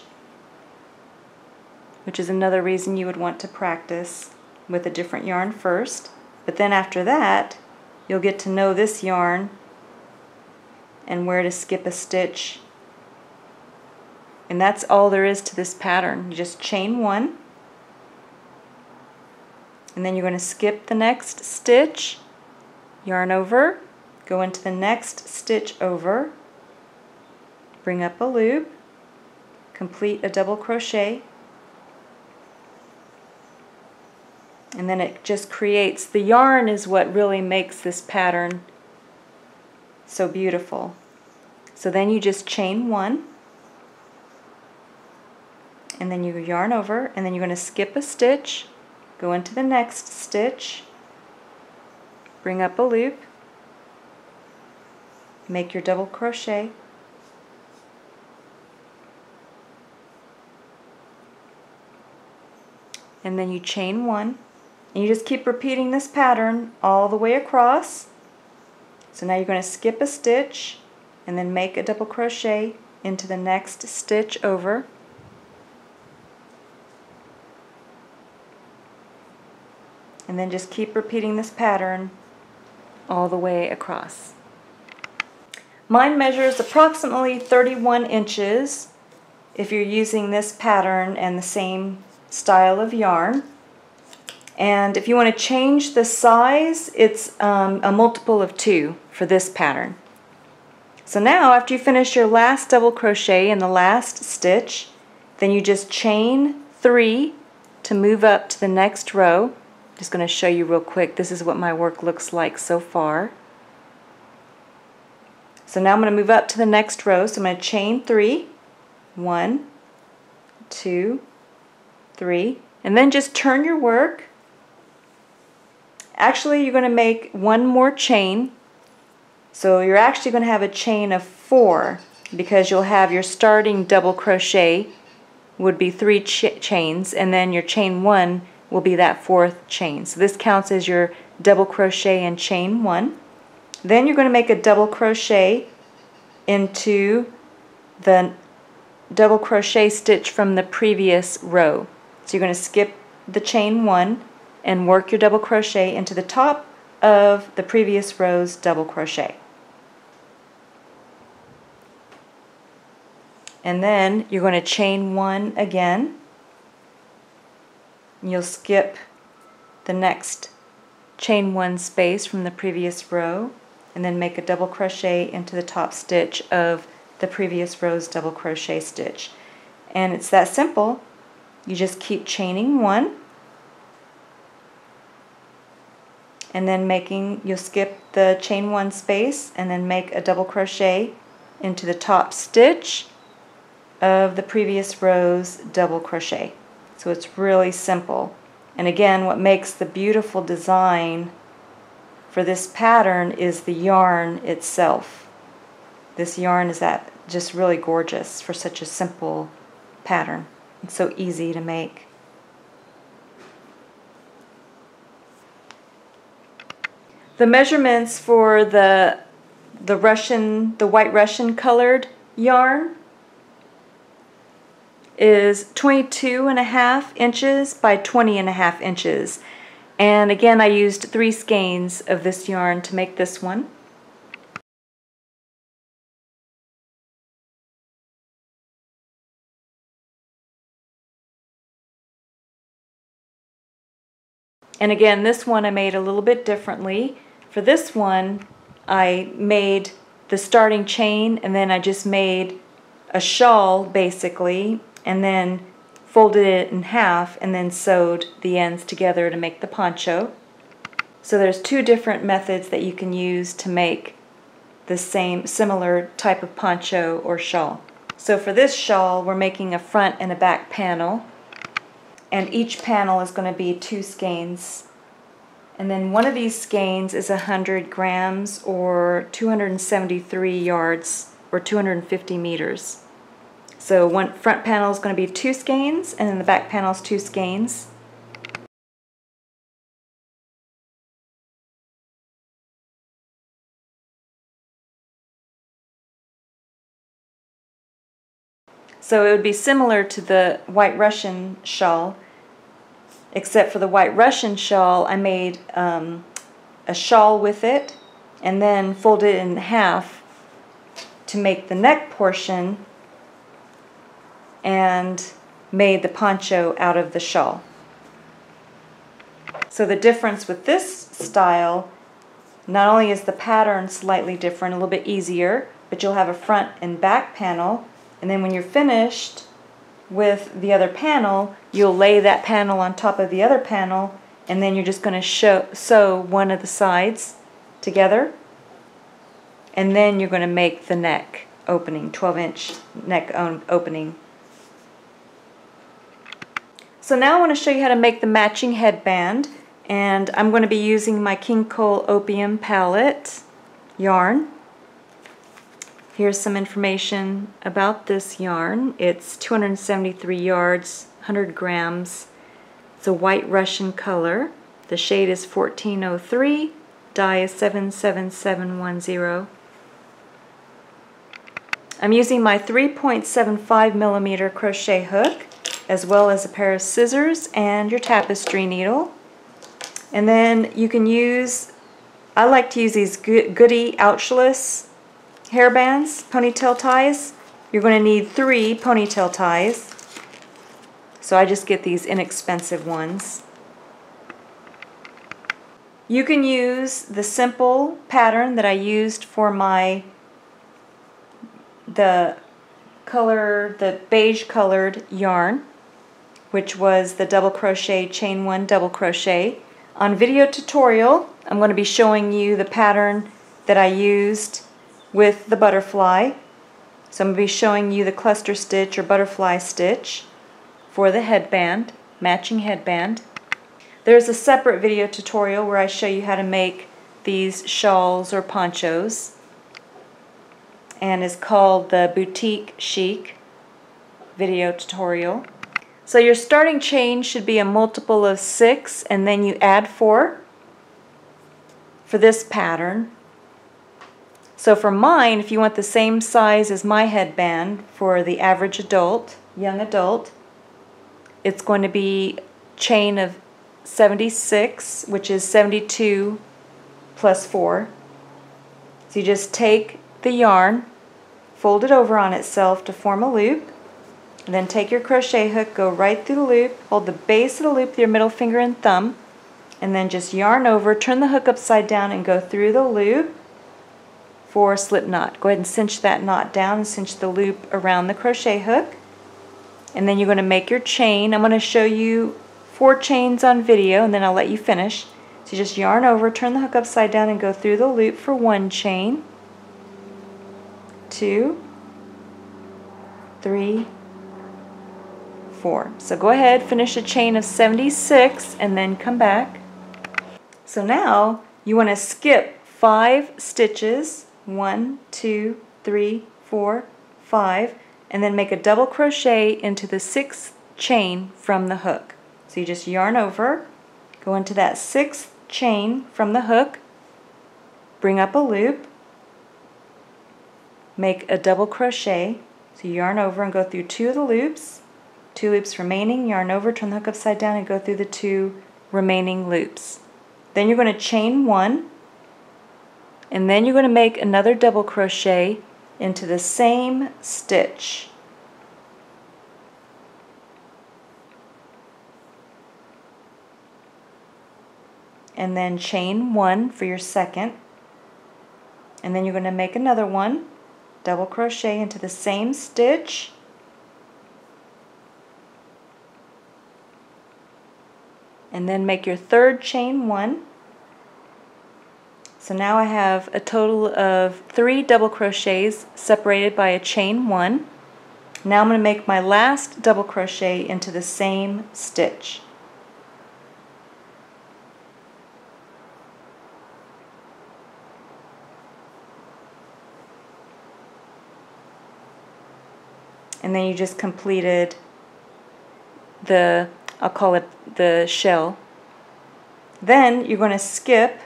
which is another reason you would want to practice with a different yarn first. But then after that, you'll get to know this yarn and where to skip a stitch. And that's all there is to this pattern. You just chain 1, and then you're going to skip the next stitch, yarn over, go into the next stitch over, bring up a loop, complete a double crochet, and then it just creates, the yarn is what really makes this pattern so beautiful. So then you just chain 1, and then you yarn over, and then you're going to skip a stitch, go into the next stitch, bring up a loop, make your double crochet, and then you chain 1, and you just keep repeating this pattern all the way across. So now you're going to skip a stitch and then make a double crochet into the next stitch over. And then just keep repeating this pattern all the way across. Mine measures approximately 31 inches if you're using this pattern and the same style of yarn. And if you want to change the size, it's a multiple of 2 for this pattern. So now after you finish your last double crochet in the last stitch, then you just chain 3 to move up to the next row. Just going to show you real quick. This is what my work looks like so far. So now I'm going to move up to the next row. So I'm going to chain 3, 1, 2, 3, and then just turn your work. Actually, you're going to make one more chain. So you're actually going to have a chain of 4 because you'll have your starting double crochet would be 3 chains, and then your chain 1 will be that 4th chain. So this counts as your double crochet in chain 1. Then you're going to make a double crochet into the double crochet stitch from the previous row. So you're going to skip the chain 1 and work your double crochet into the top of the previous row's double crochet. And then you're going to chain 1 again. You'll skip the next chain 1 space from the previous row and then make a double crochet into the top stitch of the previous row's double crochet stitch. And it's that simple. You just keep chaining 1 and then you'll skip the chain 1 space and then make a double crochet into the top stitch of the previous row's double crochet. So it's really simple. And again, what makes the beautiful design for this pattern is the yarn itself. This yarn is just really gorgeous for such a simple pattern. It's so easy to make. The measurements for the white Russian colored yarn is 22.5 inches by 20.5 inches. And again, I used 3 skeins of this yarn to make this one. And again, this one I made a little bit differently. For this one, I made the starting chain and then I just made a shawl basically, and then folded it in half and then sewed the ends together to make the poncho. So there's 2 different methods that you can use to make the similar type of poncho or shawl. So for this shawl, we're making a front and a back panel, and each panel is going to be 2 skeins. And then one of these skeins is 100 grams or 273 yards or 250 meters. So one front panel is going to be 2 skeins, and then the back panel is 2 skeins. So it would be similar to the White Russian shawl, except for the White Russian shawl I made a shawl with it and then folded it in half to make the neck portion and made the poncho out of the shawl. So the difference with this style, not only is the pattern slightly different, a little bit easier, but you'll have a front and back panel, and then when you're finished with the other panel, you'll lay that panel on top of the other panel, and then you're just going to sew one of the sides together, and then you're going to make the neck opening, 12-inch neck opening. So now I want to show you how to make the matching headband, and I'm going to be using my King Cole Opium palette yarn. Here's some information about this yarn. It's 273 yards, 100 grams. It's a white Russian color. The shade is 1403, dye is 77710. I'm using my 3.75 millimeter crochet hook, as well as a pair of scissors and your tapestry needle. And then you can use, I like to use these Goody Ouchless hairbands, ponytail ties. You're going to need 3 ponytail ties. So I just get these inexpensive ones. You can use the simple pattern that I used for the beige colored yarn, which was the double crochet chain 1 double crochet, On video tutorial, I'm going to be showing you the pattern that I used with the butterfly. So I'm going to be showing you the cluster stitch or butterfly stitch for the headband, matching headband. There's a separate video tutorial where I show you how to make these shawls or ponchos, and it's called the Boutique Chic video tutorial. So your starting chain should be a multiple of 6 and then you add 4 for this pattern. So for mine, if you want the same size as my headband for the average adult, young adult, it's going to be chain of 76, which is 72 plus 4. So you just take the yarn, fold it over on itself to form a loop, and then take your crochet hook, go right through the loop, hold the base of the loop with your middle finger and thumb, and then just yarn over, turn the hook upside down and go through the loop for a slip knot. Go ahead and cinch that knot down and cinch the loop around the crochet hook. And then you're going to make your chain. I'm going to show you 4 chains on video and then I'll let you finish. So you just yarn over, turn the hook upside down and go through the loop for 1 chain, 2, 3, 4. So go ahead, finish a chain of 76 and then come back. So now you want to skip 5 stitches, 1, 2, 3, 4, 5, and then make a double crochet into the 6th chain from the hook. So you just yarn over, go into that 6th chain from the hook, bring up a loop, make a double crochet. So you yarn over and go through 2 of the loops, 2 loops remaining, yarn over, turn the hook upside down and go through the 2 remaining loops. Then you're going to chain 1, and then you're going to make another double crochet into the same stitch. And then chain 1 for your second, and then you're going to make another one, double crochet into the same stitch, and then make your third chain 1. So now I have a total of 3 double crochets separated by a chain 1. Now I'm going to make my last double crochet into the same stitch. And then you just completed the, I'll call it the shell. Then you're going to skip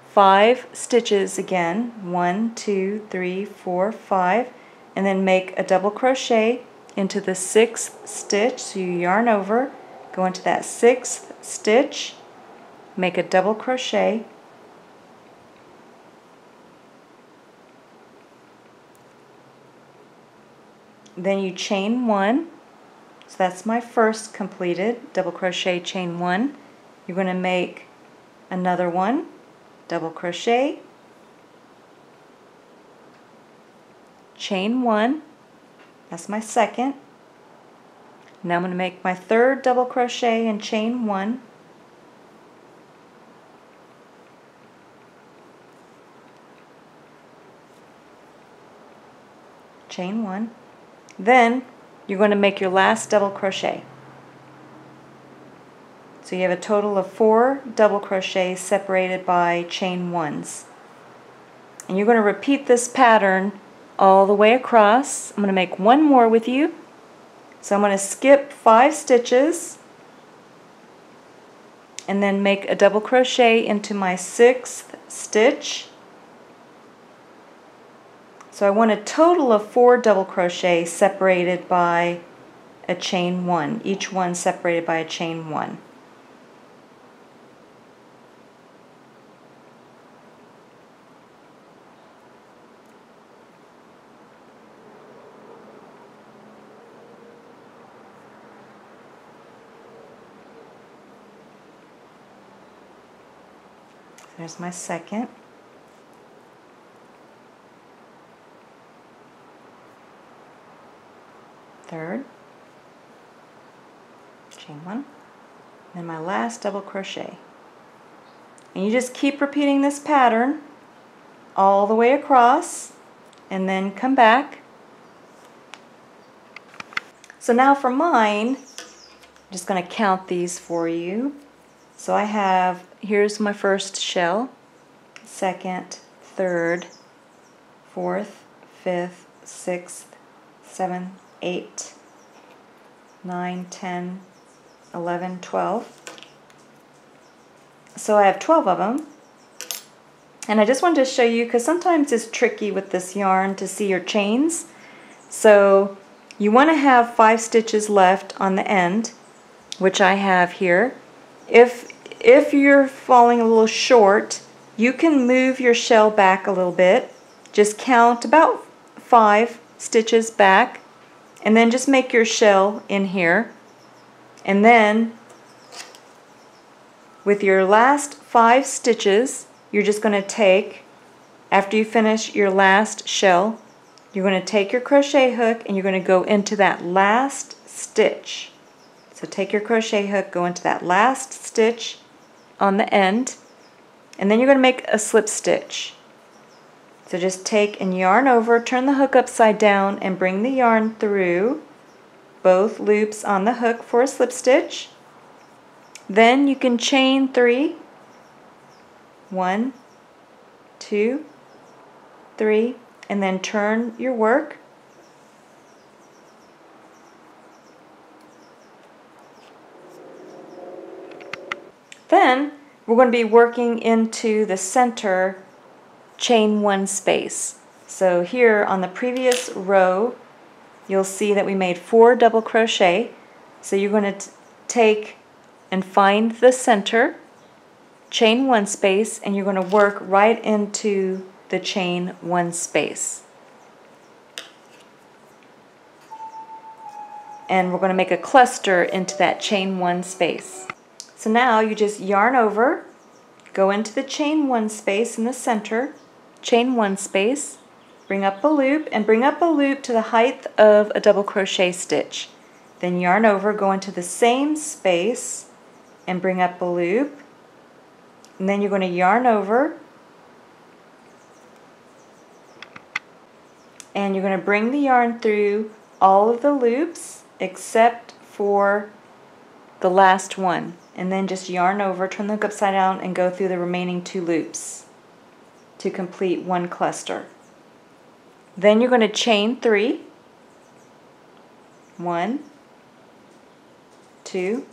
5 stitches again, 1, 2, 3, 4, 5, and then make a double crochet into the 6th stitch. So you yarn over, go into that 6th stitch, make a double crochet, then you chain 1. So that's my first completed double crochet, chain 1. You're going to make another one, double crochet, chain 1, that's my second. Now I'm going to make my third double crochet and chain 1, chain 1, then you're going to make your last double crochet. So you have a total of 4 double crochets separated by chain 1s. And you're going to repeat this pattern all the way across. I'm going to make one more with you. So I'm going to skip 5 stitches and then make a double crochet into my 6th stitch. So I want a total of 4 double crochets separated by a chain 1, each one separated by a chain 1. There's my second. Third. Chain 1. then my last double crochet. And you just keep repeating this pattern all the way across, and then come back. So now for mine, I'm just going to count these for you. So I have, here's my first shell, second, third, fourth, fifth, sixth, 7, 8, 9, 10, 11, 12. So I have 12 of them. And I just wanted to show you, because sometimes it's tricky with this yarn to see your chains. So you want to have 5 stitches left on the end, which I have here. If you're falling a little short, you can move your shell back a little bit. Just count about 5 stitches back, and then just make your shell in here. And then with your last 5 stitches, you're just going to take, after you finish your last shell, you're going to take your crochet hook and you're going to go into that last stitch. So take your crochet hook, go into that last stitch on the end, and then you're going to make a slip stitch. So just take and yarn over, turn the hook upside down, and bring the yarn through both loops on the hook for a slip stitch. Then you can chain 3. 1, 2, 3, and then turn your work. Then we're going to be working into the center, chain 1 space. So here on the previous row, you'll see that we made 4 double crochet. So you're going to take and find the center, chain 1 space, and you're going to work right into the chain 1 space. And we're going to make a cluster into that chain 1 space. So now you just yarn over, go into the chain 1 space in the center, chain 1 space, bring up a loop, and bring up a loop to the height of a double crochet stitch. Then yarn over, go into the same space, and bring up a loop. And then you're going to yarn over, and you're going to bring the yarn through all of the loops except for the last one, and then just yarn over, turn the hook upside down, and go through the remaining 2 loops to complete 1 cluster. Then you're going to chain 3, 1, 2,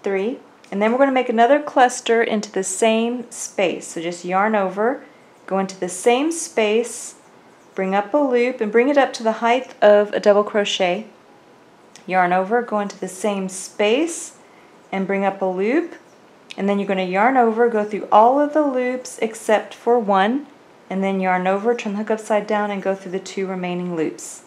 3, and then we're going to make another cluster into the same space. So just yarn over, go into the same space, bring up a loop, and bring it up to the height of a double crochet. Yarn over, go into the same space, and bring up a loop, and then you're going to yarn over, go through all of the loops except for 1, and then yarn over, turn the hook upside down, and go through the 2 remaining loops.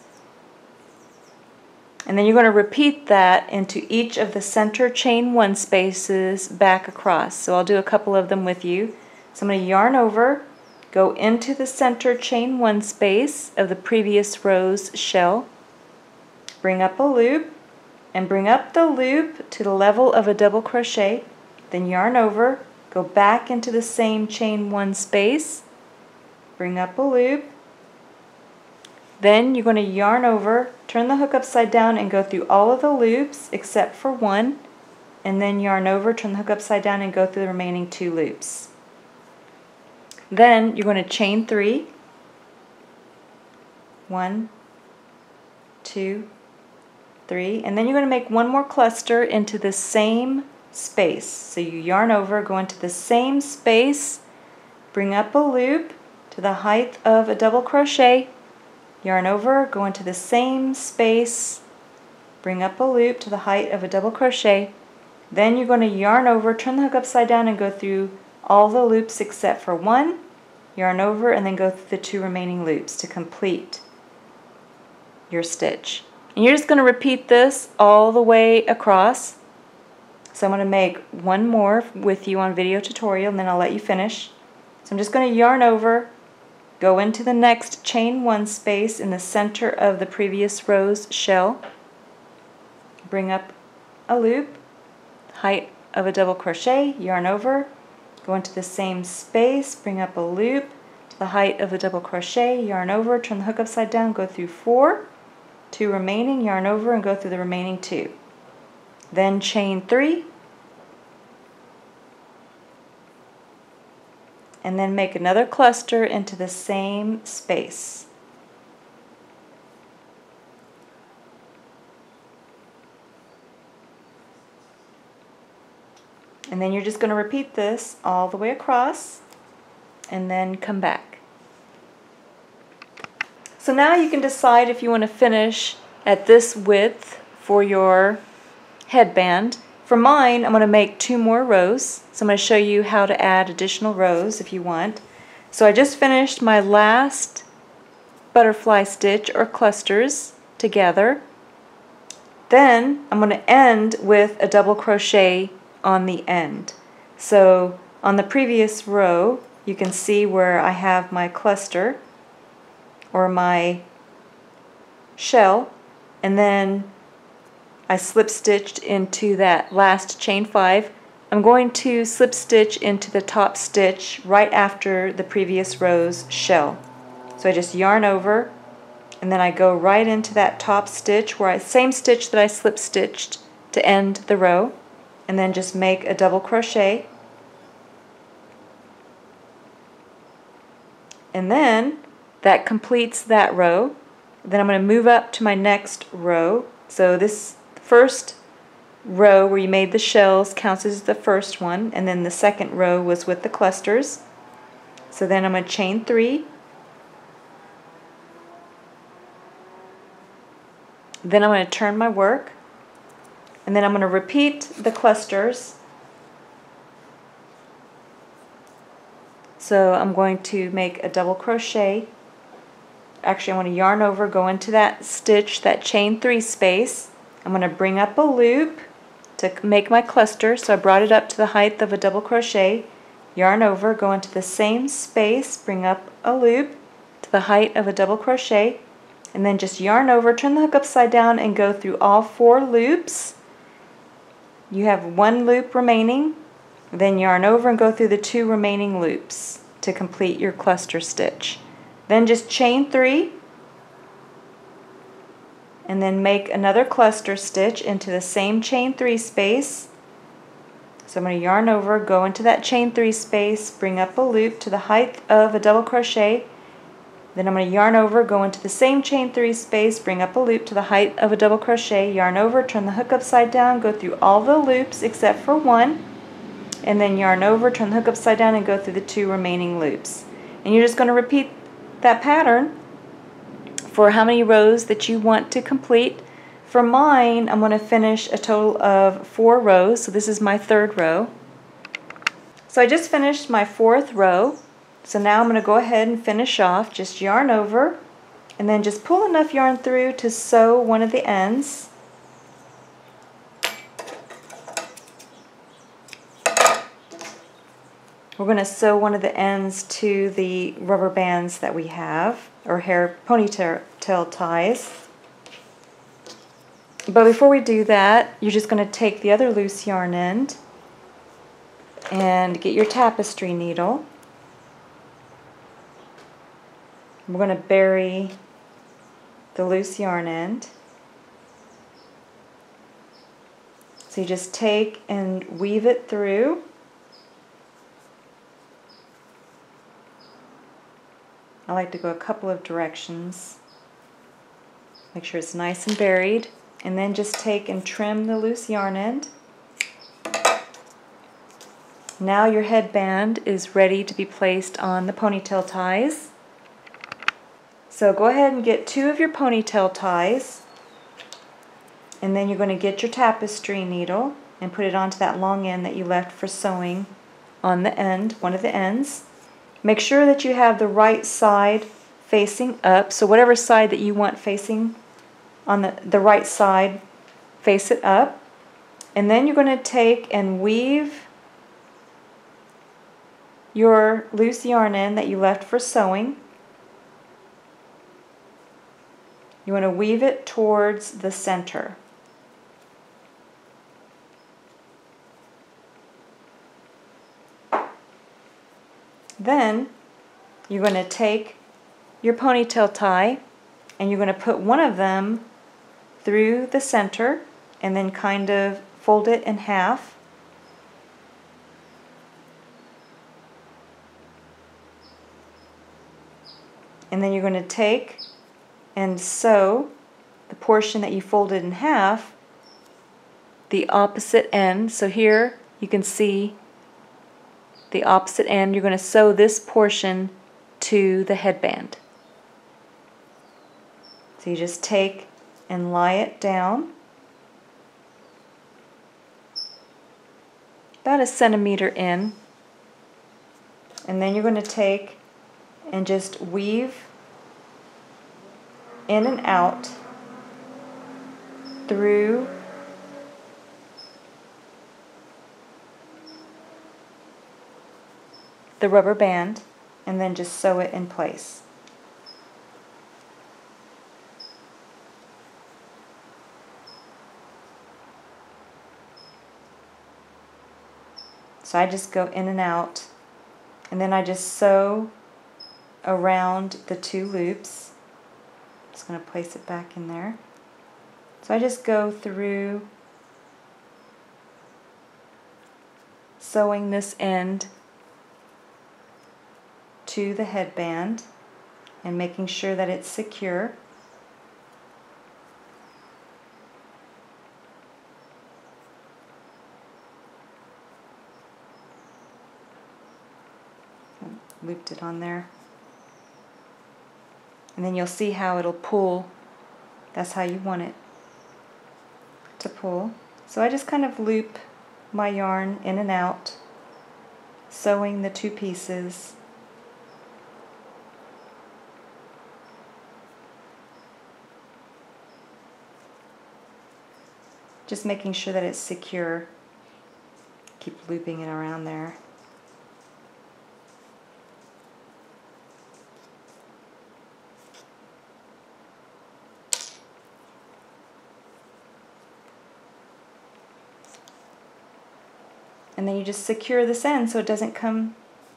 And then you're going to repeat that into each of the center chain 1 spaces back across. So I'll do a couple of them with you. So I'm going to yarn over, go into the center chain 1 space of the previous row's shell, bring up a loop, and bring up the loop to the level of a double crochet, then yarn over, go back into the same chain 1 space, bring up a loop, then you're going to yarn over, turn the hook upside down, and go through all of the loops except for 1, and then yarn over, turn the hook upside down, and go through the remaining 2 loops. Then you're going to chain 3, 1, 2, 3, and then you're going to make 1 more cluster into the same space. So you yarn over, go into the same space, bring up a loop to the height of a double crochet, yarn over, go into the same space, bring up a loop to the height of a double crochet, then you're going to yarn over, turn the hook upside down, and go through all the loops except for 1, yarn over, and then go through the 2 remaining loops to complete your stitch. And you're just going to repeat this all the way across. So I'm going to make 1 more with you on video tutorial, and then I'll let you finish. So I'm just going to yarn over, go into the next chain 1 space in the center of the previous row's shell, bring up a loop, height of a double crochet, yarn over, go into the same space, bring up a loop to the height of a double crochet, yarn over, turn the hook upside down, go through 4, 2 remaining, yarn over, and go through the remaining 2. Then chain 3, and then make another cluster into the same space. And then you're just going to repeat this all the way across and then come back. So now you can decide if you want to finish at this width for your headband. For mine, I'm going to make 2 more rows. So I'm going to show you how to add additional rows if you want. So I just finished my last butterfly stitch or clusters together. Then I'm going to end with a double crochet on the end. So on the previous row, you can see where I have my cluster or my shell, and then I slip stitched into that last chain 5. I'm going to slip stitch into the top stitch right after the previous row's shell. So I just yarn over, and then I go right into that top stitch where same stitch that I slip stitched to end the row, and then just make a double crochet. And then that completes that row. Then I'm going to move up to my next row. So this first row where you made the shells counts as the first one, and then the second row was with the clusters. So then I'm going to chain 3. Then I'm going to turn my work, and then I'm going to repeat the clusters. So I'm going to make a double crochet. Actually, I want to yarn over, go into that stitch, that chain 3 space. I'm going to bring up a loop to make my cluster. So I brought it up to the height of a double crochet, yarn over, go into the same space, bring up a loop to the height of a double crochet, and then just yarn over, turn the hook upside down, and go through all 4 loops. You have 1 loop remaining, then yarn over and go through the 2 remaining loops to complete your cluster stitch. Then just chain 3, and then make another cluster stitch into the same chain 3 space. So I'm going to yarn over, go into that chain 3 space, bring up a loop to the height of a double crochet. Then I'm going to yarn over, go into the same chain 3 space, bring up a loop to the height of a double crochet, yarn over, turn the hook upside down, go through all the loops except for 1, and then yarn over, turn the hook upside down, and go through the 2 remaining loops. And you're just going to repeat that pattern for how many rows that you want to complete. For mine, I'm going to finish a total of 4 rows, so this is my 3rd row. So I just finished my 4th row, so now I'm going to go ahead and finish off. Just yarn over, and then just pull enough yarn through to sew one of the ends. We're going to sew one of the ends to the rubber bands that we have, or hair ponytail ties. But before we do that, you're just going to take the other loose yarn end and get your tapestry needle. We're going to bury the loose yarn end. So you just take and weave it through. I like to go a couple of directions. Make sure it's nice and buried. And then just take and trim the loose yarn end. Now your headband is ready to be placed on the ponytail ties. So go ahead and get 2 of your ponytail ties, and then you're going to get your tapestry needle and put it onto that long end that you left for sewing on the end, one of the ends. Make sure that you have the right side facing up, so whatever side that you want facing on the right side, face it up. And then you're going to take and weave your loose yarn end that you left for sewing. You want to weave it towards the center. Then you're going to take your ponytail tie and you're going to put one of them through the center and then kind of fold it in half. And then you're going to take and sew the portion that you folded in half the opposite end. So here you can see the opposite end. You're going to sew this portion to the headband. So you just take and lie it down about 1 centimeter in, and then you're going to take and just weave in and out through the rubber band and then just sew it in place. So I just go in and out, and then I just sew around the 2 loops. Just going to place it back in there. So I just go through sewing this end to the headband and making sure that it's secure. Looped it on there, and then you'll see how it'll pull. That's how you want it to pull. So I just kind of loop my yarn in and out, sewing the 2 pieces. Just making sure that it's secure. Keep looping it around there. And then you just secure this end so it doesn't come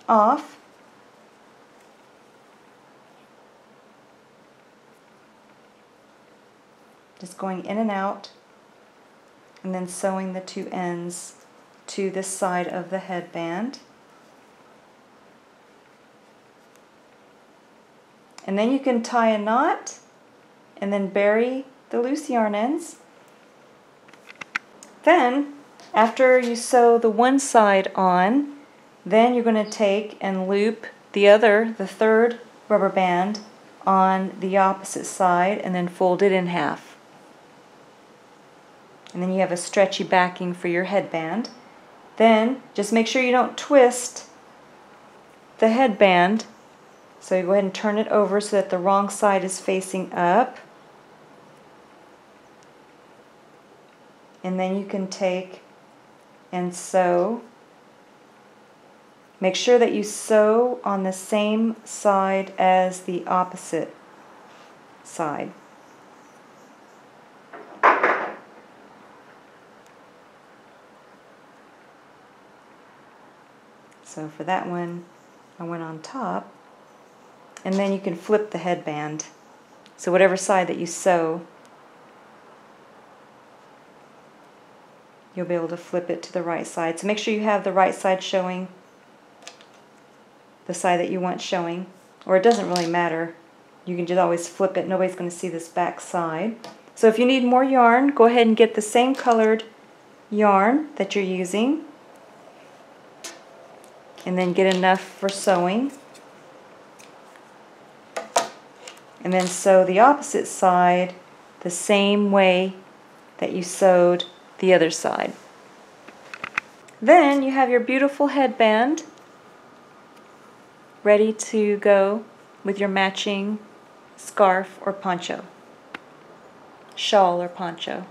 off. Just going in and out, and then sewing the 2 ends to this side of the headband. And then you can tie a knot and then bury the loose yarn ends. Then after you sew the one side on, then you're going to take and loop the 3rd rubber band on the opposite side and then fold it in half. And then you have a stretchy backing for your headband. Then just make sure you don't twist the headband. So you go ahead and turn it over so that the wrong side is facing up. And then you can take and sew. Make sure that you sew on the same side as the opposite side. So for that one, I went on top, and then you can flip the headband. So whatever side that you sew, you'll be able to flip it to the right side. So make sure you have the right side showing, the side that you want showing, or it doesn't really matter. You can just always flip it. Nobody's going to see this back side. So if you need more yarn, go ahead and get the same colored yarn that you're using, and then get enough for sewing. And then sew the opposite side the same way that you sewed the other side. Then you have your beautiful headband ready to go with your matching scarf or poncho, shawl or poncho.